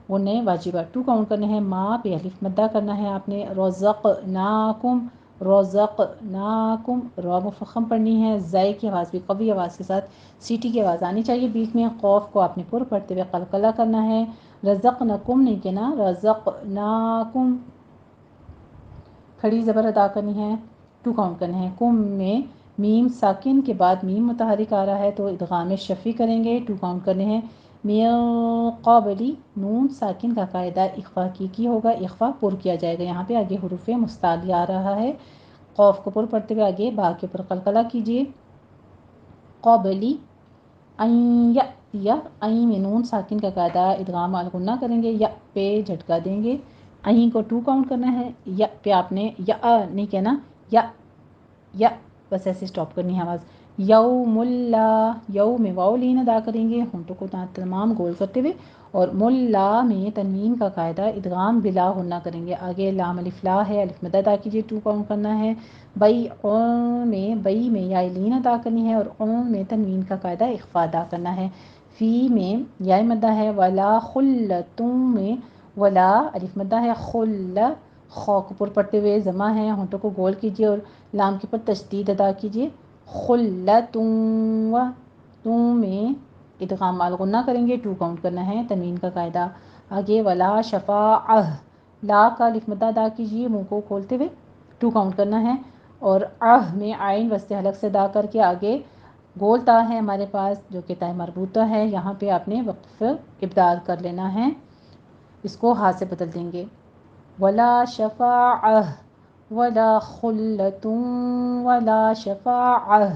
غنہ واجبہ، 2 کاؤنٹ کرنے ہیں، ما پہ الف مدہ کرنا ہے آپ نے۔ رزقناکم، رزقناکم، را مفخم پڑھنی ہے، زائی کی آواز بھی قوی آواز کے ساتھ سیٹی کی آواز آنی چاہیے بیچ میں، قوف کو آپ نے پر پڑھتے ہوئے قلقلہ کرنا ہے۔ رزقنکم نہیں کہنا، رزقناکم، کھڑی زبر ادا کرنی ہے، 2 کاؤنٹ کرنے ہیں۔ کم میں میم ساکن کے بعد میم متحرک آ رہا ہے تو ادغام شفی کریں گے، 2 کاؤنٹ کرنے ہیں۔ من قبلی نون ساکن کا قاعدہ اخفا حقیقی ہوگا، اخفا پر کیا جائے گا، یہاں پہ آگے حروف مستعلی آ رہا ہے، قوف کو پر پڑھتے ہوئے آگے با کے اوپر قلقلہ کیجیے۔ قبلی این یا این میں نون ساکن کا قاعدہ ادغام الغنہ کریں گے، یا پہ جھٹکا دیں گے، این کو 2 کاؤنٹ کرنا ہے، یا پہ آپ نے یا نہیں کہنا، یا بس ایسے سٹاپ کرنی ہے آواز۔ یوم اللہ، یو میں واو لین ادا کریں گے، ہونٹوں کو تمام گول کرتے ہوئے، اور ملا میں تنوین کا قاعدہ ادغام بلا غنہ کریں گے، آگے لام الف لا ہے، الف مد ادا کیجیے، 2 کاؤنٹ کرنا ہے۔ بئی میں یا لین ادا کرنی ہے، اور اون میں تنوین کا قاعدہ اخفا ادا کرنا ہے۔ فی میں یا مدہ ہے، ولا خلتم میں ولا الف مدہ ہے، خل خو کو پر پڑھتے ہوئے زمہ ہے، ہونٹوں کو گول کیجیے اور لام کے پر تشدید ادا کیجیے۔ خلتم، تم میں ادغام الغنہ کریں گے، 2 کاؤنٹ کرنا ہے، تنوین کا قاعدہ آگے۔ ولا شفاعہ، لا کا الف مدہ ادا کیجیے منہ کو کھولتے ہوئے، 2 کاؤنٹ کرنا ہے، اور میں آئین وسط حلق سے ادا کر کے آگے گول تا ہے ہمارے پاس جو کہ تا مربوطہ ہے، یہاں پہ آپ نے وقف ابدال کر لینا ہے، اس کو ہاتھ سے بدل دیں گے۔ ولا شفاعہ ولا خلۃ ولا شفاعہ،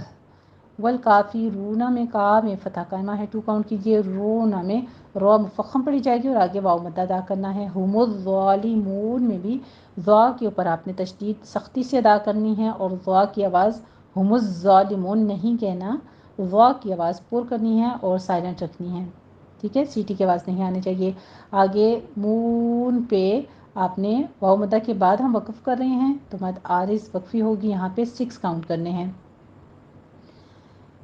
والکافرون میں کا میں فتح قائمہ ہے، 2 کاؤنٹ کیجیے، رونا میں رو مفخم پڑھی جائے گی اور آگے واو مدہ ادا کرنا ہے۔ ہم الظالمون میں بھی ضا کے اوپر آپ نے تشدید سختی سے ادا کرنی ہے، اور ضا کی آواز ہم الظالمون نہیں کہنا، ضا کی آواز پر کرنی ہے اور سائلنٹ رکھنی ہے، ٹھیک ہے، سیٹی کی آواز نہیں آنی چاہیے۔ آگے مون پہ آپ نے واو مدہ کے بعد ہم وقف کر رہے ہیں تو مد عارض وقفی ہوگی، یہاں پہ 6 کاؤنٹ کرنے ہیں۔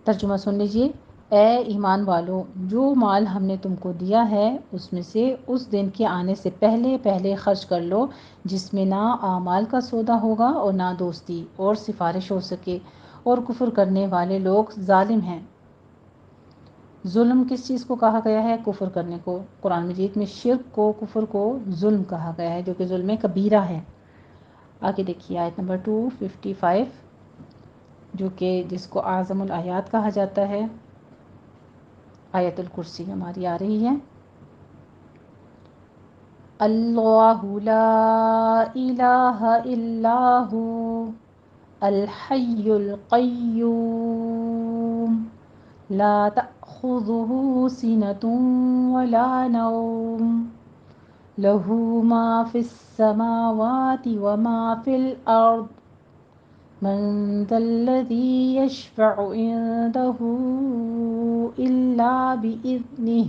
ترجمہ سن لیجئے۔ اے ایمان والو، جو مال ہم نے تم کو دیا ہے اس میں سے اس دن کے آنے سے پہلے پہلے خرچ کر لو جس میں نہ اعمال کا سودا ہوگا اور نہ دوستی اور سفارش ہو سکے، اور کفر کرنے والے لوگ ظالم ہیں۔ ظلم کس چیز کو کہا گیا ہے؟ کفر کرنے کو۔ قرآن مجید میں شرک کو، کفر کو ظلم کہا گیا ہے جو کہ ظلم کبیرہ ہے۔ آگے دیکھیے آیت نمبر 255 جو کہ جس کو اعظم الآیات کہا جاتا ہے، آیت الکرسی ہماری آ رہی ہے۔ اللہ لا الہ الا ہو، الحی القیوم لا تأخذه سنة ولا نوم له ما في السماوات وما في الأرض من ذا الذي يشفع عنده إلا بإذنه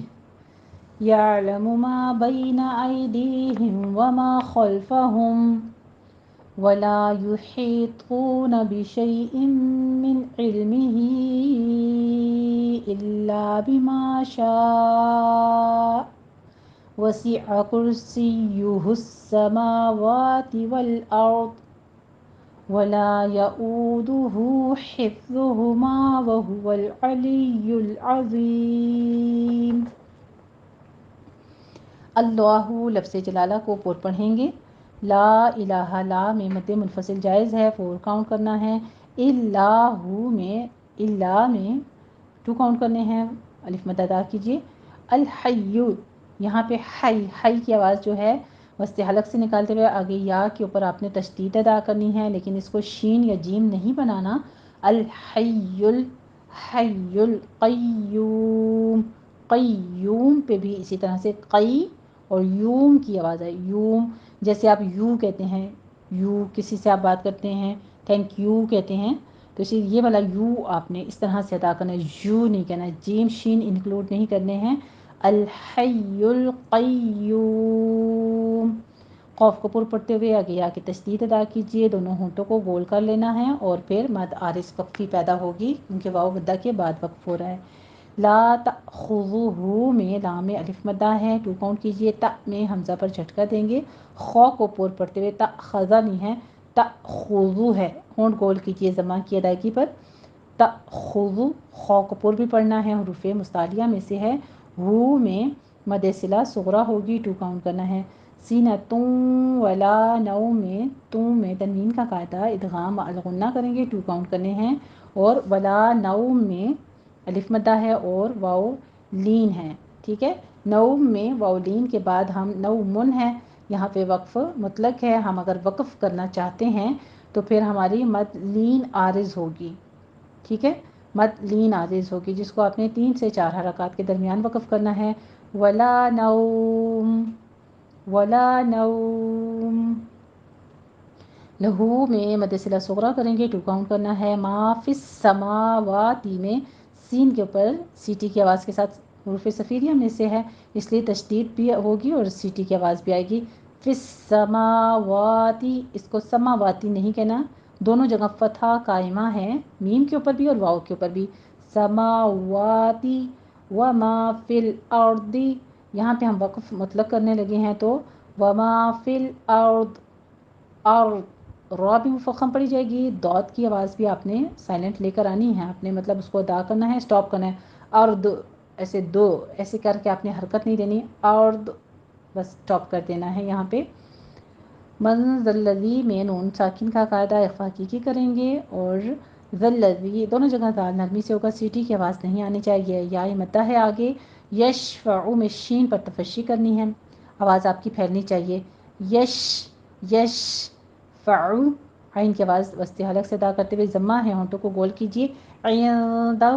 يعلم ما بين أيديهم وما خلفهم ولا يحيطون بشيء من علمه إلا بما شاء وسع كرسيه السماوات والأرض ولا يؤوده حفظهما وهو العلي العظيم۔ اللہ لفظ جلالہ کو پور پڑھیں گے۔ لا الہ لا میں مد منفصل جائز ہے، 4 کاؤنٹ کرنا ہے۔ اللہ میں 2 کاؤنٹ کرنے ہیں، الف مد ادا کیجیے۔ الحی یہاں پہ حی کی آواز جو ہے وسط حلق سے نکالتے ہوئے آگے یا کے اوپر آپ نے تشدید ادا کرنی ہے، لیکن اس کو شین یا جیم نہیں بنانا۔ الحی القیوم، قیوم پہ بھی اسی طرح سے قی اور یوم کی آواز ہے، یوم جیسے آپ یو کہتے ہیں، یو کسی سے آپ بات کرتے ہیں تھینک یو کہتے ہیں، تو اسی یہ والا یو آپ نے اس طرح سے ادا کرنا ہے، یو نہیں کہنا ہے، جیم شین انکلوڈ نہیں کرنے ہیں۔ الحی القیوم، قوف کو پر پڑھتے ہوئے آگے یا کی تشدید ادا کیجیے، دونوں ہونٹوں کو گول کر لینا ہے اور پھر مد عارض وقفی پیدا ہوگی کیونکہ واو مدہ کے بعد وقف ہو رہا ہے۔ لا تأخذہ میں لام میں الف مدہ ہے، 2 کاؤنٹ کیجیے۔ تا میں حمزہ پر جھٹکا دیں گے، خو کو پور پڑھتے ہوئے تأخذہ نہیں ہے، تأخذو ہے، ہونٹ گول کیجیے زما کی ادائیگی پر۔ تأخذو، خو کو پور بھی پڑھنا ہے، حروف مستعلیہ میں سے ہے۔ ہو میں مد صلہ صغرا ہوگی، 2 کاؤنٹ کرنا ہے۔ سینۃ ولا نوم میں تنوین کا قاعدہ ادغام الغنہ کریں گے، 2 کاؤنٹ کرنے ہیں۔ اور ولا نوم میں الف مدہ ہے اور واو لین ہے، ٹھیک ہے۔ نوم میں واو لین کے بعد ہم نومن ہے، یہاں پہ وقف مطلق ہے، ہم اگر وقف کرنا چاہتے ہیں تو پھر ہماری مد لین عارض ہوگی، ٹھیک ہے، مد لین عارض ہوگی جس کو آپ نے 3 سے 4 حرکات کے درمیان وقف کرنا ہے۔ ولا نوم، ولا نوم، لہو میں مد صلہ صغرا کریں گے، 2 کاؤنٹ کرنا ہے۔ ما فی السماواتی میں سین کے اوپر سیٹی کی آواز کے ساتھ، حروف صفیریہ میں سے ہے اس لیے تشدید بھی ہوگی اور سیٹی کی آواز بھی آئے گی۔ فی السماواتی، اس کو سماواتی نہیں کہنا، دونوں جگہ فتحہ قائمہ ہے، میم کے اوپر بھی اور واو کے اوپر بھی۔ سماواتی وما فی الارض، یہاں پہ ہم وقف مطلق کرنے لگے ہیں تو وما فی الارض، اور را بھی مفخم پڑی جائے گی، دود کی آواز بھی آپ نے سائلنٹ لے کر آنی ہے، آپ نے مطلب اس کو ادا کرنا ہے، سٹاپ کرنا ہے۔ ارد، ایسے دو ایسے کر کے آپ نے حرکت نہیں دینی، ارد بس سٹاپ کر دینا ہے یہاں پہ۔ من ذلذی میں نون ساکن کا قاعدہ اخفا کی کریں گے اور ذلذی دونوں جگہ دال نرمی سے ہوگا، سیٹی کی آواز نہیں آنی چاہیے، یا مدہ ہے آگے۔ یشفع میں شین پر تفشی کرنی ہے، آواز آپ کی پھیلنی چاہیے، یش یش فعو، عین کی آواز وسط حلق سے ادا کرتے ہوئے ضمہ ہے، ہونٹوں کو گول کیجیے۔ عندہ،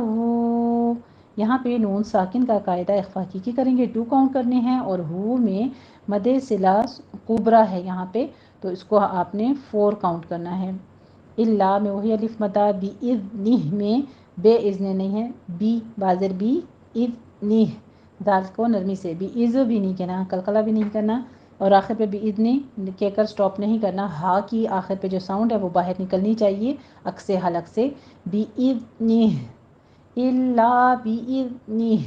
یہاں پہ نون ساکن کا قاعدہ اخفا کی کریں گے، 2 کاؤنٹ کرنے ہیں، اور ہو میں مد صلہ کبرا ہے یہاں پہ تو اس کو آپ نے 4 کاؤنٹ کرنا ہے۔ اللہ میں وہی الف مدہ، بِإِذْنِہ میں بے اذن نہیں ہے، بی بازر بی اذنہ، دال کو نرمی سے بِإِذ بھی نہیں کہنا، قلقلہ بھی نہیں کرنا، اور آخر پہ بِإِذْنِ کہہ کر سٹاپ نہیں کرنا، ہا کی آخر پہ جو ساؤنڈ ہے وہ باہر نکلنی چاہیے عکس حلق سے، بِإِذْنِہ، الا بِإِذْنِہ۔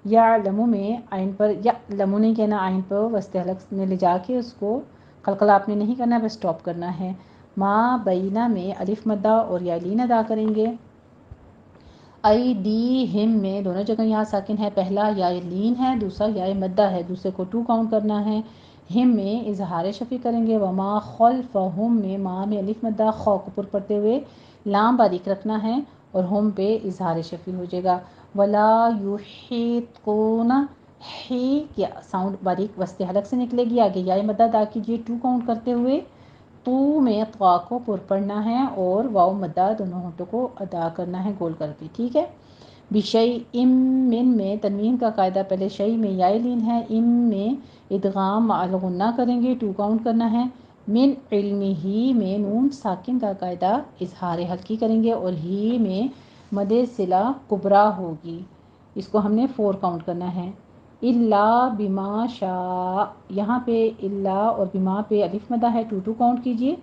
یعلم میں عین پر یعلم نہیں کہنا، عین پر وسط حلق میں لے جا کے اس کو قلقلہ آپ نے نہیں کرنا، بس سٹاپ کرنا ہے۔ ما بینہ میں الف مدہ اور یا لین ادا کریں گے۔ ایدیہم میں دونوں جگہ یہاں ساکن ہے، پہلا یا لین ہے، دوسرا یا مدہ ہے، دوسرے کو 2 کاؤنٹ کرنا ہے۔ ہم میں اظہار شفی کریں گے، وما خلفہم میں ما میں الف مدہ، خو کو پر پڑھتے ہوئے لام باریک رکھنا ہے اور ہم پہ اظہار شفی ہو جائے گا۔ ولا یحیطون، ہی کی ساؤنڈ باریک وسط حلق سے نکلے گی، آگے یا مدہ ادا کیجیے 2 کاؤنٹ کرتے ہوئے۔ تو میں طا کو پر پڑھنا ہے اور واو مدہ دونوں ہونٹوں کو ادا کرنا ہے گول کر کے، ٹھیک ہے۔ بشیء من میں تنوین کا قاعدہ پہلے شیء میں یا لین ہے، ام میں ادغام مع الغنہ کریں گے، 2 کاؤنٹ کرنا ہے۔ من علمہ میں نون ساکن کا قاعدہ اظہار حلقی کریں گے اور ہی میں مد صلہ کبرا ہوگی، اس کو ہم نے 4 کاؤنٹ کرنا ہے۔ الا بما شاء، یہاں پہ الا اور بما پہ الف مدہ ہے، 2 کاؤنٹ کیجئے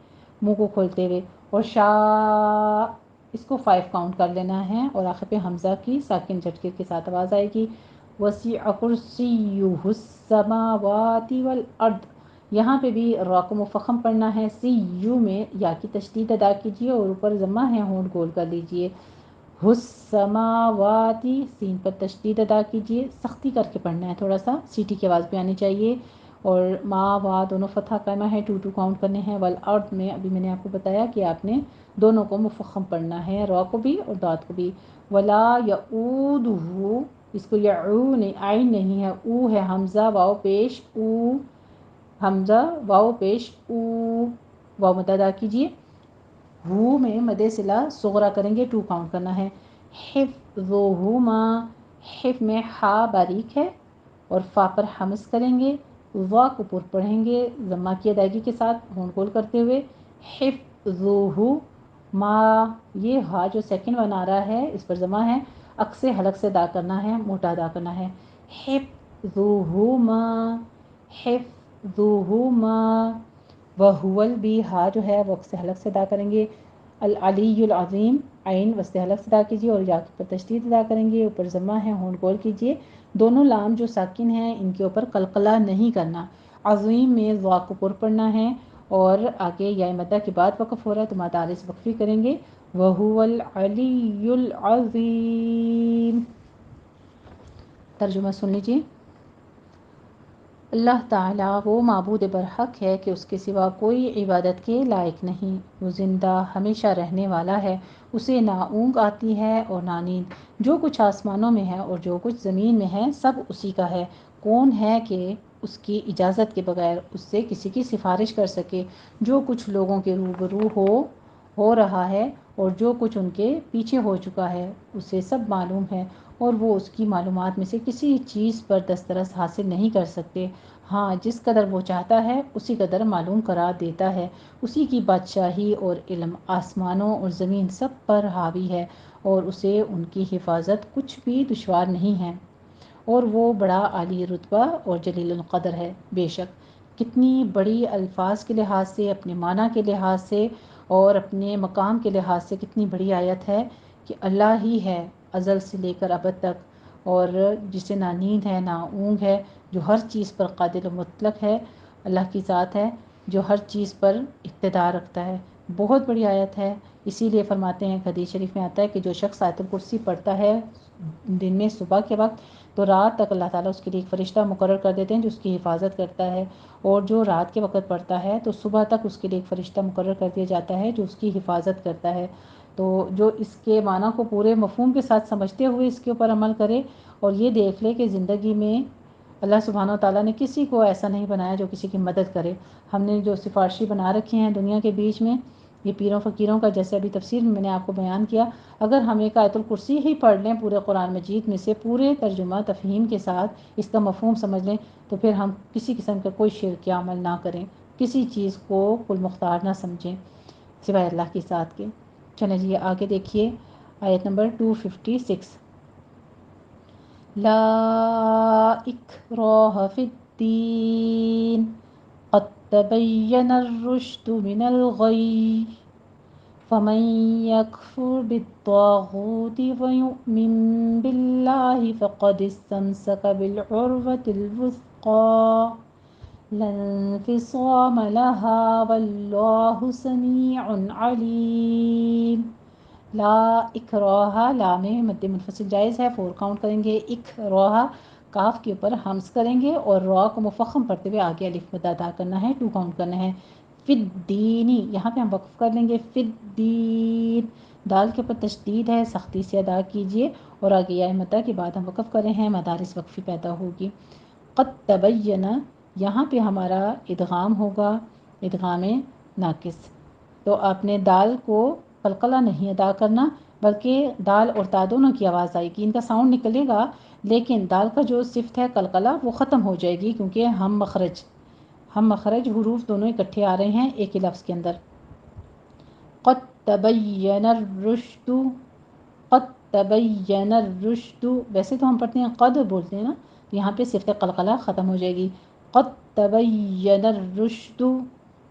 منہ کو کھولتے ہوئے، اور شاء اس کو 5 کاؤنٹ کر لینا ہے، اور آخر پہ حمزہ کی ساکن جھٹکے کے ساتھ آواز آئے گی۔ وسع کرسیہ السماوات والارض، یہاں پہ بھی را کو مفخم پڑھنا ہے، سیو میں یا کی تشدید ادا کیجیے اور اوپر ضمہ ہے ہونٹ گول کر لیجیے۔ السماواتی سین پر تشدید ادا کیجیے، سختی کر کے پڑھنا ہے، تھوڑا سا سیٹی کی آواز بھی آنی چاہیے، اور ما وا دونوں فتحہ قائمہ ہے، 2 کاؤنٹ کرنے ہیں۔ والارض میں ابھی میں نے آپ کو بتایا کہ آپ نے دونوں کو مفخم پڑھنا ہے، را کو بھی اور داد کو بھی۔ ولا یعودہ، اس کو یعو نہیں، عین نہیں ہے، او ہے، حمزہ واو پیش او، حمزہ واو پیش او، واو مد ادا کیجیے۔ ہو میں مد صلہ صغرا کریں گے، 2 کاؤنٹ کرنا ہے۔ حفظہما، حف میں ہا باریک ہے اور فا پر حمز کریں گے، وا کو پر پڑھیں گے ضمہ کی ادائیگی کے ساتھ ہونٹ گول کرتے ہوئے۔ حفظہ ما، یہ ہا جو سیکنڈ ون آ رہا ہے اس پر ضمہ ہے، عکس حلق سے ادا کرنا ہے، موٹا ادا کرنا ہے۔ حفظہما، حفظہما، وہول بھی ہا جو ہے وہ عکس حلق سے ادا کریں گے۔ العلی العظیم، عین وسط حلق سے ادا کیجیے اور یا پر تشدید ادا کریں گے، اوپر ضمہ ہے ہونٹ گول کیجیے، دونوں لام جو ساکن ہیں ان کے اوپر قلقلہ نہیں کرنا۔ عظیم میں وا کو پر پڑھنا ہے اور آگے یا مدہ کے بعد وقف ہو رہا ہے تو مدارس وقفی کریں گے۔ وَهُوَ الْعَلِيُّ الْعَظِيمُ، ترجمہ سن لیجیے۔ اللہ تعالیٰ وہ معبود برحق ہے کہ اس کے سوا کوئی عبادت کے لائق نہیں، وہ زندہ ہمیشہ رہنے والا ہے، اسے نہ اونگ آتی ہے اور نہ نیند، جو کچھ آسمانوں میں ہے اور جو کچھ زمین میں ہے سب اسی کا ہے۔ کون ہے کہ اس کی اجازت کے بغیر اس سے کسی کی سفارش کر سکے؟ جو کچھ لوگوں کے روبرو ہو رہا ہے اور جو کچھ ان کے پیچھے ہو چکا ہے اسے سب معلوم ہے، اور وہ اس کی معلومات میں سے کسی چیز پر دسترس حاصل نہیں کر سکتے، ہاں جس قدر وہ چاہتا ہے اسی قدر معلوم کرا دیتا ہے۔ اسی کی بادشاہی اور علم آسمانوں اور زمین سب پر حاوی ہے، اور اسے ان کی حفاظت کچھ بھی دشوار نہیں ہے، اور وہ بڑا عالی رتبہ اور جلیل القدر ہے۔ بے شک کتنی بڑی الفاظ کے لحاظ سے، اپنے معنی کے لحاظ سے اور اپنے مقام کے لحاظ سے کتنی بڑی آیت ہے کہ اللہ ہی ہے ازل سے لے کر ابد تک، اور جسے نہ نیند ہے نہ اونگ ہے، جو ہر چیز پر قادر و مطلق ہے، اللہ کی ذات ہے جو ہر چیز پر اقتدار رکھتا ہے۔ بہت بڑی آیت ہے، اسی لیے فرماتے ہیں حدیث شریف میں آتا ہے کہ جو شخص آیت الکرسی پڑھتا ہے دن میں صبح کے وقت تو رات تک اللہ تعالیٰ اس کے لیے ایک فرشتہ مقرر کر دیتے ہیں جو اس کی حفاظت کرتا ہے، اور جو رات کے وقت پڑھتا ہے تو صبح تک اس کے لیے ایک فرشتہ مقرر کر دیا جاتا ہے جو اس کی حفاظت کرتا ہے۔ تو جو اس کے معنی کو پورے مفہوم کے ساتھ سمجھتے ہوئے اس کے اوپر عمل کرے اور یہ دیکھ لے کہ زندگی میں اللہ سبحانہ و تعالیٰ نے کسی کو ایسا نہیں بنایا جو کسی کی مدد کرے۔ ہم نے جو سفارشی بنا رکھے ہیں دنیا کے بیچ میں، یہ پیروں فقیروں کا، جیسے ابھی تفسیر میں نے آپ کو بیان کیا، اگر ہم ایک آیت الکرسی ہی پڑھ لیں پورے قرآن مجید میں سے پورے ترجمہ تفہیم کے ساتھ، اس کا مفہوم سمجھ لیں، تو پھر ہم کسی قسم کا کوئی شرک یا عمل نہ کریں، کسی چیز کو کل مختار نہ سمجھیں سوائے اللہ کی ذات کے۔ چلیں جی آگے دیکھیے آیت نمبر 256۔ لا اکراہ فی الدین قد تبین الرشد من الغی فمن یکفر بالطاغوت ویؤمن باللہ فقد استمسک بالعروۃ الوثقی لا انفصام لها واللہ سمیع علیم۔ لا اکراہ، لا میں مد منفصل جائز ہے، 4 کاؤنٹ کریں گے۔ اکراہ کاف کے اوپر حمز کریں گے اور را کو مفخم پڑھتے ہوئے آگے الف مد ادا کرنا ہے، 2 کاؤنٹ کرنا ہے۔ فی الدین، یہاں پہ ہم وقف کر لیں گے، فی الدین، دال کے اوپر تشدید ہے، سختی سے ادا کیجیے، اور آگے یا مدہ کے بعد ہم وقف کر رہے ہیں، مدارس وقفی پیدا ہوگی۔ قد تبین، یہاں پہ ہمارا ادغام ہوگا، ادغام ناقص۔ تو آپ نے دال کو قلقلہ نہیں ادا کرنا، بلکہ دال اور تا دونوں کی آواز آئے گی، ان کا ساؤنڈ نکلے گا، لیکن دال کا جو صفت ہے قلقلہ وہ ختم ہو جائے گی، کیونکہ ہم مخرج حروف دونوں اکٹھے آ رہے ہیں ایک ہی لفظ کے اندر۔ قد تبین الرشد، قد تبین الرشد، ویسے تو ہم پڑھتے ہیں قد بولتے ہیں نا، یہاں پہ صفت قلقلہ ختم ہو جائے گی۔ قد تبین الرشد،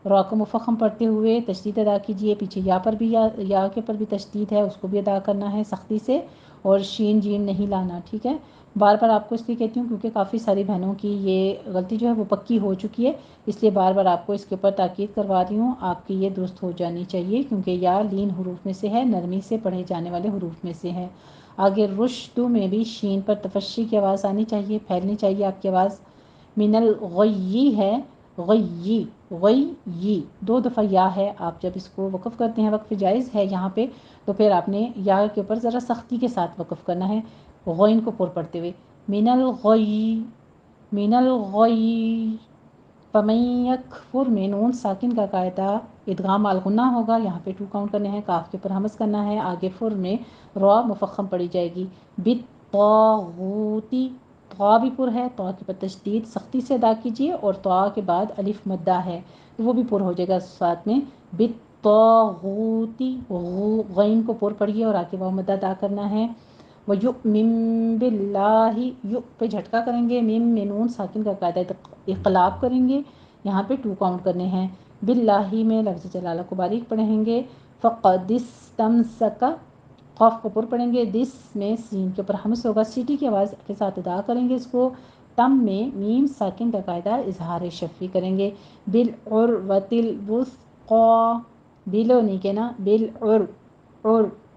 را کو مفخم پڑھتے ہوئے تشدید ادا کیجئے، پیچھے یا پر بھی یا کے پر بھی تشدید ہے، اس کو بھی ادا کرنا ہے سختی سے، اور شین جیم نہیں لانا، ٹھیک ہے۔ بار بار آپ کو اس لیے کہتی ہوں کیونکہ کافی ساری بہنوں کی یہ غلطی جو ہے وہ پکی ہو چکی ہے، اس لیے بار بار آپ کو اس کے اوپر تاکید کروا رہی ہوں، آپ کی یہ درست ہو جانی چاہیے، کیونکہ یا لین حروف میں سے ہے، نرمی سے پڑھے جانے والے حروف میں سے ہے۔ آگے رشد میں بھی شین پر تفشی کی آواز آنی چاہیے، پھیلنی چاہیے آپ کی آواز۔ من الغی ہے، غی، غی، 2 دفعہ یا ہے، آپ جب اس کو وقف کرتے ہیں، وقف جائز ہے یہاں پہ، تو پھر آپ نے یا کے اوپر ذرا سختی کے ساتھ وقف کرنا ہے، غین کو پر پڑھتے ہوئے۔ من الغی، من الغی، فمن یکفر میں نون ساکن کا قاعدہ ادغام الغنہ ہوگا، یہاں پہ 2 کاؤنٹ کرنے ہیں، کاف کے اوپر حمز کرنا ہے، آگے فر میں را مفخم پڑی جائے گی۔ بالطاغوتی، طا بھی پر ہے، طا کے پر تشدید سختی سے ادا کیجیے، اور طا کے بعد الف مدہ ہے وہ بھی پر ہو جائے گا ساتھ میں۔ بالطاغوتی، غین کو پر پڑھیے اور آگے واو مدہ ادا کرنا ہے۔ وَيُؤْمِن بِاللَّهِ، یو پہ جھٹکا کریں گے، میم میں نون ساکن کا قاعدہ اقلاب کریں گے، یہاں پہ 2 کاؤنٹ کرنے ہیں۔ باللہ میں لفظ جلالہ کو باریک پڑھیں گے۔ فقد استمسک، قاف کو پر پڑھیں گے، دس میں سین کے اوپر حمز ہوگا، سیٹی کی آواز کے ساتھ ادا کریں گے اس کو۔ تم میں میم ساکن کا قاعدہ اظہار شفوی کریں گے۔ بالعروۃ الوثقی، بلو نہیں کہنا، بالعر،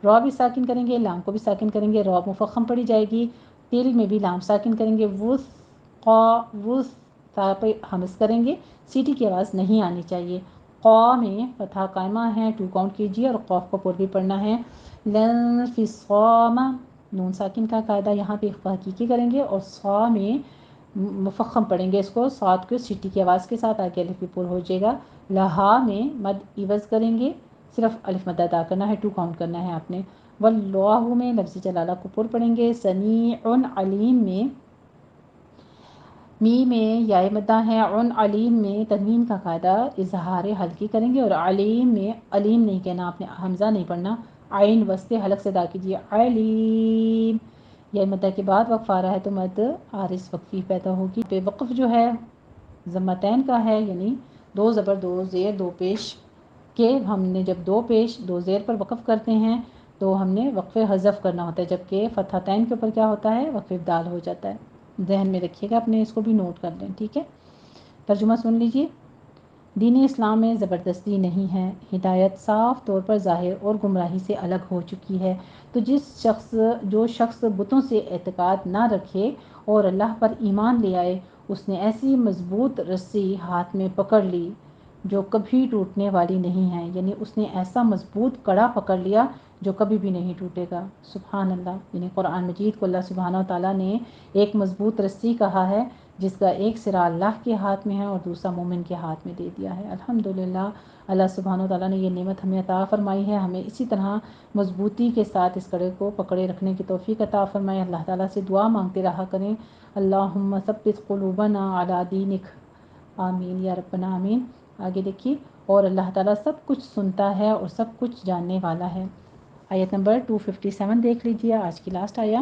را بھی ساکن کریں گے، لام کو بھی ساکن کریں گے، را مفخم پڑی جائے گی، تل میں بھی لام ساکن کریں گے، تا پہ حمز کریں گے، سیٹی کی آواز نہیں آنی چاہیے۔ قا میں فتحہ قائمہ ہے، 2 کاؤنٹ کیجیے اور قاف کو پر بھی پڑھنا ہے۔ لن فصام، نون ساکن کا قاعدہ یہاں پہ اخفا حقیقی کریں گے، اور صا میں مفخم پڑھیں گے اس کو، صاد کو سیٹی کی آواز کے ساتھ، آگے الف بھی پر ہو جائے گا۔ لہا میں مد عوض کریں گے، صرف الف مد ادا کرنا ہے، 2 کاؤنٹ کرنا ہے آپ نے۔ واللہ میں لفظ جلالہ کو پر پڑھیں گے۔ سمیع علیم میں می میں یا مدہ ہے، عن علیم میں تنوین کا قاعدہ اظہار ہلکی کریں گے، اور علیم میں علیم نہیں کہنا، آپ نے حمزہ نہیں پڑھنا، عین وسط حلق سے ادا کیجیے، علیم۔ یا مدہ کے بعد وقف آ رہا ہے تو مد عارض وقفی پیدا ہوگی۔ پہ وقف جو ہے ضمتین کا ہے، یعنی 2 زبر 2 زیر 2 پیش کے، ہم نے جب 2 پیش 2 زیر پر وقف کرتے ہیں تو ہم نے وقف حذف کرنا ہوتا ہے، جبکہ فتحتین کے اوپر کیا ہوتا ہے، وقف ابدال ہو جاتا ہے، ذہن میں رکھیے گا، اپنے اس کو بھی نوٹ کر لیں، ٹھیک ہے۔ ترجمہ سن لیجیے۔ دین اسلام میں زبردستی نہیں ہے، ہدایت صاف طور پر ظاہر اور گمراہی سے الگ ہو چکی ہے، تو جو شخص بتوں سے اعتقاد نہ رکھے اور اللہ پر ایمان لے آئے، اس نے ایسی مضبوط رسی ہاتھ میں پکڑ لی جو کبھی ٹوٹنے والی نہیں ہے، یعنی اس نے ایسا مضبوط کڑا پکڑ لیا جو کبھی بھی نہیں ٹوٹے گا۔ سبحان اللہ، یعنی قرآن مجید کو اللہ سبحانہ و تعالیٰ نے ایک مضبوط رسی کہا ہے، جس کا ایک سرا اللہ کے ہاتھ میں ہے اور دوسرا مومن کے ہاتھ میں دے دیا ہے۔ الحمدللہ، اللہ سبحانہ و تعالیٰ نے یہ نعمت ہمیں عطا فرمائی ہے، ہمیں اسی طرح مضبوطی کے ساتھ اس کڑے کو پکڑے رکھنے کی توفیق عطا فرمائے۔ اللہ تعالیٰ سے دعا مانگتے رہا کریں، اللہم ثبت قلوبنا علی دینک، آمین یا ربنا آمین۔ آگے دیکھیے، اور اللہ تعالیٰ سب کچھ سنتا ہے اور سب کچھ جاننے والا ہے۔ آیت نمبر 257 دیکھ لیجیے، آج کی لاسٹ آیا۔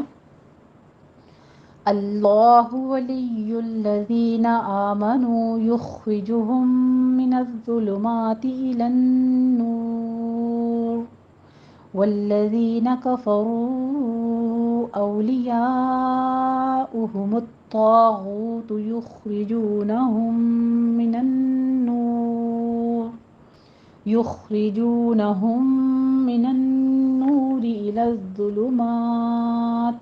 اللہ ولی الذین آمنوا یخرجهم من الظلمات الی النور والذین کفروا اولیاؤہم الطاغوت یخرجونہم من النور الی الظلمات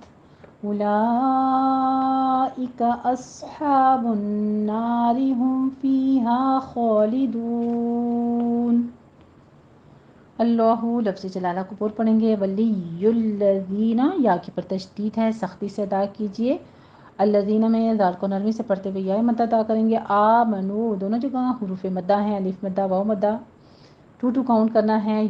اولئک اصحاب النار هم فیہا خالدون۔ اللہ لفظ جلالہ کو پر پڑھیں گے، ولی الذین، یا کی پر تشدید ہے، سختی سے ادا کیجیے۔ الذین میں ذال کو نرمی سے پڑھتے ہوئے یا مد ادا کریں گے۔ آمنو دونوں جگہ حروف مدہ ہیں، الف مدہ واو مدہ۔ ٹو کاؤنٹ کرنا ہے،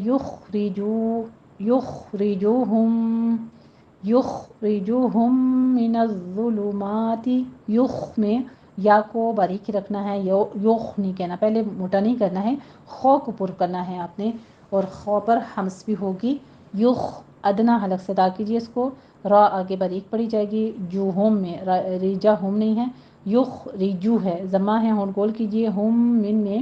یخرجوہم من الظلمات، یخ میں یا کو باریک رکھنا ہے، یخ نہیں کہنا، پہلے موٹا نہیں کرنا ہے، خو کو پر کرنا ہے آپ نے، اور خو پر ہمس بھی ہوگی، یخ ادنا حلق سے ادا کیجیے اس کو، را آگے باریک پڑی جائے گی، جو ہوم میں ریجا ہوم نہیں ہے، یخ ریجو ہے، ضمہ ہے، ہونٹ گول کیجیے، ہوم من میں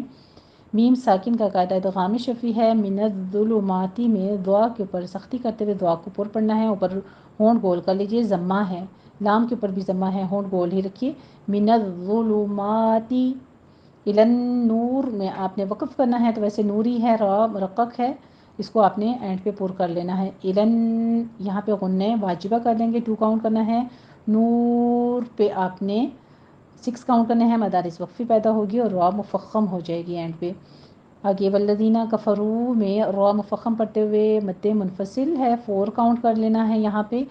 میم ساکن کا قاعدہ ادغام شفی ہے، من الظلماتی میں دعا کے اوپر سختی کرتے ہوئے دعا کو پر پڑھنا ہے، اوپر ہونٹ گول کر لیجیے، ضمہ ہے، لام کے اوپر بھی ضمہ ہے، ہونٹ گول ہی رکھیے، من الظلماتی الی النور میں آپ نے وقف کرنا ہے، تو ویسے نوری ہے، را مرقق ہے، اس کو آپ نے اینڈ پہ پر کر لینا ہے، الن یہاں پہ غنّے واجبہ کر لیں گے، 2 کاؤنٹ کرنا ہے، نور پہ آپ نے 6 کاؤنٹ کرنے ہیں، مدارس وقفی پیدا ہوگی اور را مفخم ہو جائے گی اینڈ پہ۔ آگے والذین کفروا میں را مفخم پڑھتے ہوئے مد منفصل ہے، 4 کاؤنٹ کر لینا ہے یہاں پہ،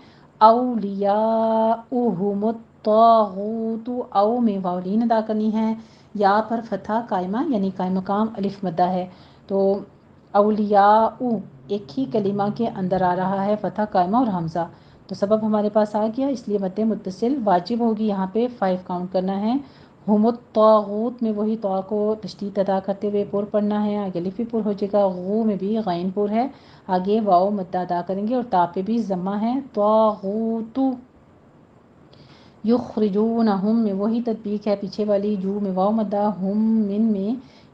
اولیاؤہم الطاغوت، او میں واولین ادا کرنی ہے، یا پر فتح قائمہ یعنی قائم مقام الف مدہ ہے، تو اولیاء ایک ہی کلمہ کے اندر آ رہا ہے، فتح قائمہ اور حمزہ، تو سبب ہمارے پاس آ گیا، اس لیے مد متصل واجب ہوگی، یہاں پہ 5 کاؤنٹ کرنا ہے، ہم الطاغوت میں وہی طا کو تشدید ادا کرتے ہوئے پر پڑھنا ہے، آگے الف بھی پر ہو جائے گا، غو میں بھی غین پر ہے، آگے واؤ مدہ ادا کریں گے اور تا پہ بھی ضمہ ہے، طاغوت، یخرجونہم میں وہی تطبیق ہے پیچھے والی، جو میں واؤ مدہ، ہم من میں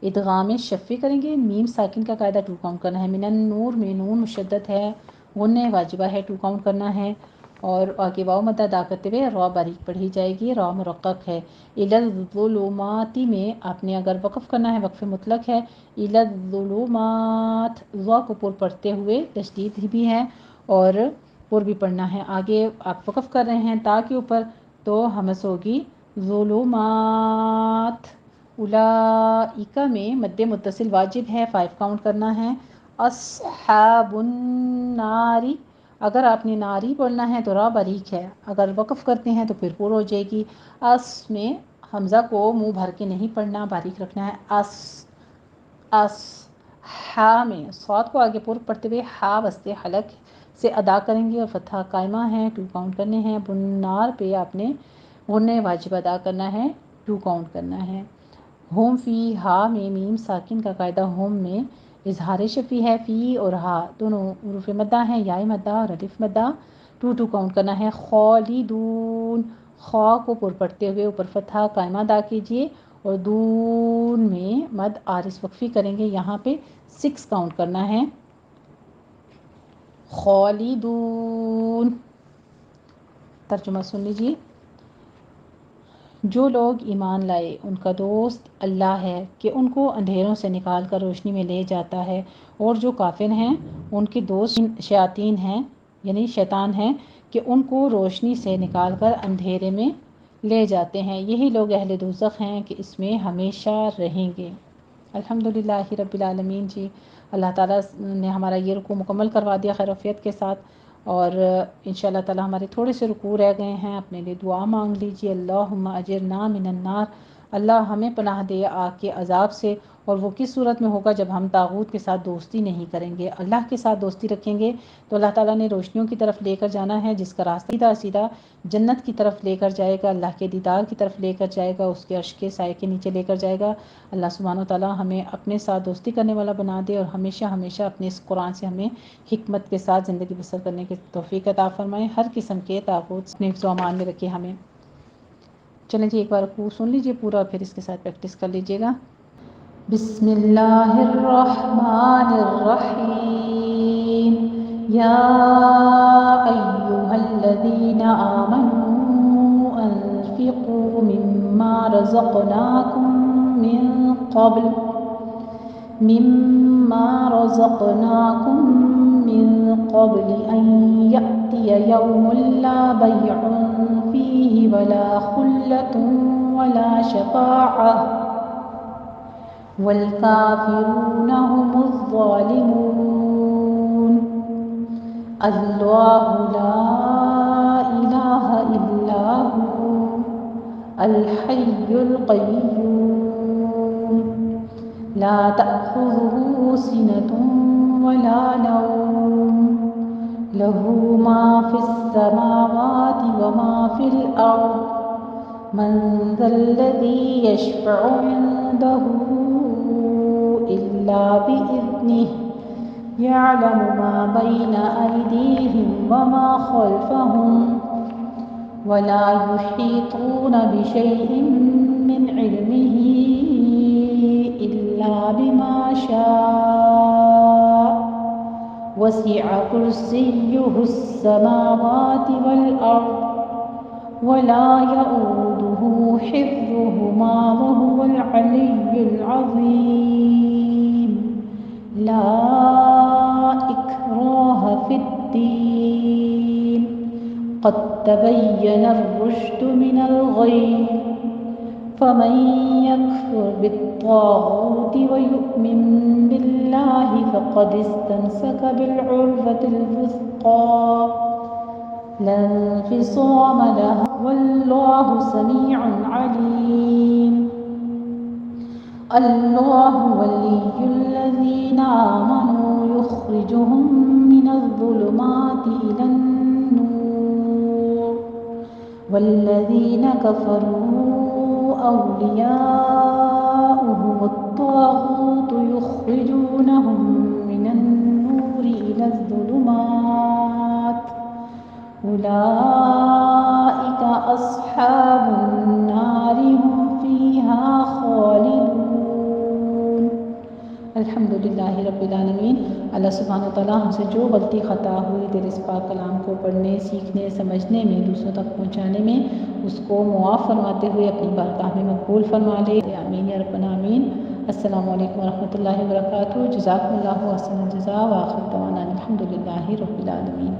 ادغام شفی کریں گے، میم ساکن کا قاعدہ 2 کاؤنٹ کرنا ہے، من النور میں نون مشدد ہے، غنّے واجبہ ہے، 2 کاؤنٹ کرنا ہے، اور آگے واؤ مدہ ادا کرتے ہوئے را باریک پڑھی جائے گی، را مرقق ہے، الی الظلمات میں آپ نے اگر وقف کرنا ہے، وقف مطلق ہے، الی الظلمات ظا کو پر پڑھتے ہوئے تشدید بھی ہے اور پر بھی پڑھنا ہے، آگے آپ وقف کر رہے ہیں تا کے اوپر تو ہمس ہوگی، ظلمات، اولئک میں مد متصل واجب ہے، 5 کاؤنٹ کرنا ہے، اصحاب النار، اگر آپ نے ناری بولنا ہے تو را باریک ہے، اگر وقف کرتے ہیں تو پھر پر ہو جائے گی، اس میں حمزہ کو منہ بھر کے نہیں پڑھنا، باریک رکھنا ہے، اس ہا میں صاد کو آگے پر پڑھتے ہوئے ہا وسط حلق سے ادا کریں گے اور فتح قائمہ ہے، 2 کاؤنٹ کرنے ہیں، بنار پہ آپ نے غنّے واجب ادا کرنا ہے، 2 کاؤنٹ کرنا ہے، ہوم فی ہا میں میم ساکن کا قاعدہ ہوم میں اظہار شفی ہے، فی اور ہا دونوں حروف مدہ ہیں، یا مدہ اور الف مدہ، 2 کاؤنٹ کرنا ہے، خالدون، خا کو پر پڑھتے ہوئے اوپر فتح قائمہ ادا کیجیے اور دون میں مد آرس وقفی کریں گے، یہاں پہ 6 کاؤنٹ کرنا ہے، خالدون، ترجمہ سن لیجیے، جو لوگ ایمان لائے ان کا دوست اللہ ہے کہ ان کو اندھیروں سے نکال کر روشنی میں لے جاتا ہے، اور جو کافر ہیں ان کے دوست شیاطین ہیں یعنی شیطان ہیں کہ ان کو روشنی سے نکال کر اندھیرے میں لے جاتے ہیں، یہی لوگ اہل دوزخ ہیں کہ اس میں ہمیشہ رہیں گے۔ الحمدللہ رب العالمین، جی اللہ تعالیٰ نے ہمارا یہ رکوع مکمل کروا دیا خیر وفیت کے ساتھ، اور انشاءاللہ تعالیٰ ہمارے تھوڑے سے رکوع رہ گئے ہیں، اپنے لیے دعا مانگ لیجیے، اللہم اجرنا من النار، اللہ ہمیں پناہ دے آگ کے عذاب سے، اور وہ کس صورت میں ہوگا جب ہم طاغوت کے ساتھ دوستی نہیں کریں گے، اللہ کے ساتھ دوستی رکھیں گے تو اللہ تعالیٰ نے روشنیوں کی طرف لے کر جانا ہے، جس کا راستہ سیدھا سیدھا جنت کی طرف لے کر جائے گا، اللہ کے دیدار کی طرف لے کر جائے گا، اس کے عرش کے سائے کے نیچے لے کر جائے گا۔ اللہ سبحانہ و تعالیٰ ہمیں اپنے ساتھ دوستی کرنے والا بنا دے، اور ہمیشہ ہمیشہ اپنے اس قرآن سے ہمیں حکمت کے ساتھ زندگی بسر کرنے کی توفیق عطا فرمائے، ہر قسم کے طاغوت اپنے حفظ و امان میں رکھے ہمیں۔ چلیں جی ایک بار رکوع سن لیجیے پورا، پھر اس کے ساتھ پریکٹس کر لیجیے گا۔ بسم اللہ الرحمن الرحیم، یا ایہا الذین آمنوا انفقوا مما رزقناکم من قبل ان یأتی یوم لا بیع فیہ ولا خلة ولا شفاعہ والکافرون هم الظالمون، اللہ لا الہ الا هو الحی القیوم، لا تأخذه سنة ولا نوم له ما في السماوات وما في الأرض من ذا الذي يشفع عنده إلا بإذنه يعلم ما بين أيديهم وما خلفهم ولا يحيطون بشيء من علمه إلا بما شاء وسع كرسيه السماوات والأرض ولا يؤوده حفظهما وهو العلي العظيم لا إكراه في الدين قد تبين الرشد من الغي فمن يكفر بالطاغوت ويؤمن بالله فقد استمسك بالعروة الوثقى لا انفصام لها والله سميع عليم الله ولي الذين آمنوا يخرجهم من الظلمات إلى النور والذين كفروا أولياؤهم الطاغوت يخرجونهم من النور إلى الظلمات أولئك أصحاب النار هم فيها خالدون۔ الحمدللہ رب العالمین۔ اللہ سبحانہ وتعالیٰ ہم سے جو غلطی خطا ہوئی تیرے اس پاک کلام کو پڑھنے، سیکھنے، سمجھنے میں، دوسروں تک پہنچانے میں، اس کو معاف فرماتے ہوئے اپنی بارگاہ میں مقبول فرما لے، آمین یا رب العالمین۔ السلام علیکم ورحمۃ اللہ وبرکاتہ۔ جزاکم اللہ احسن الجزاء، وآخر دعوانا الحمدللہ رب العالمین۔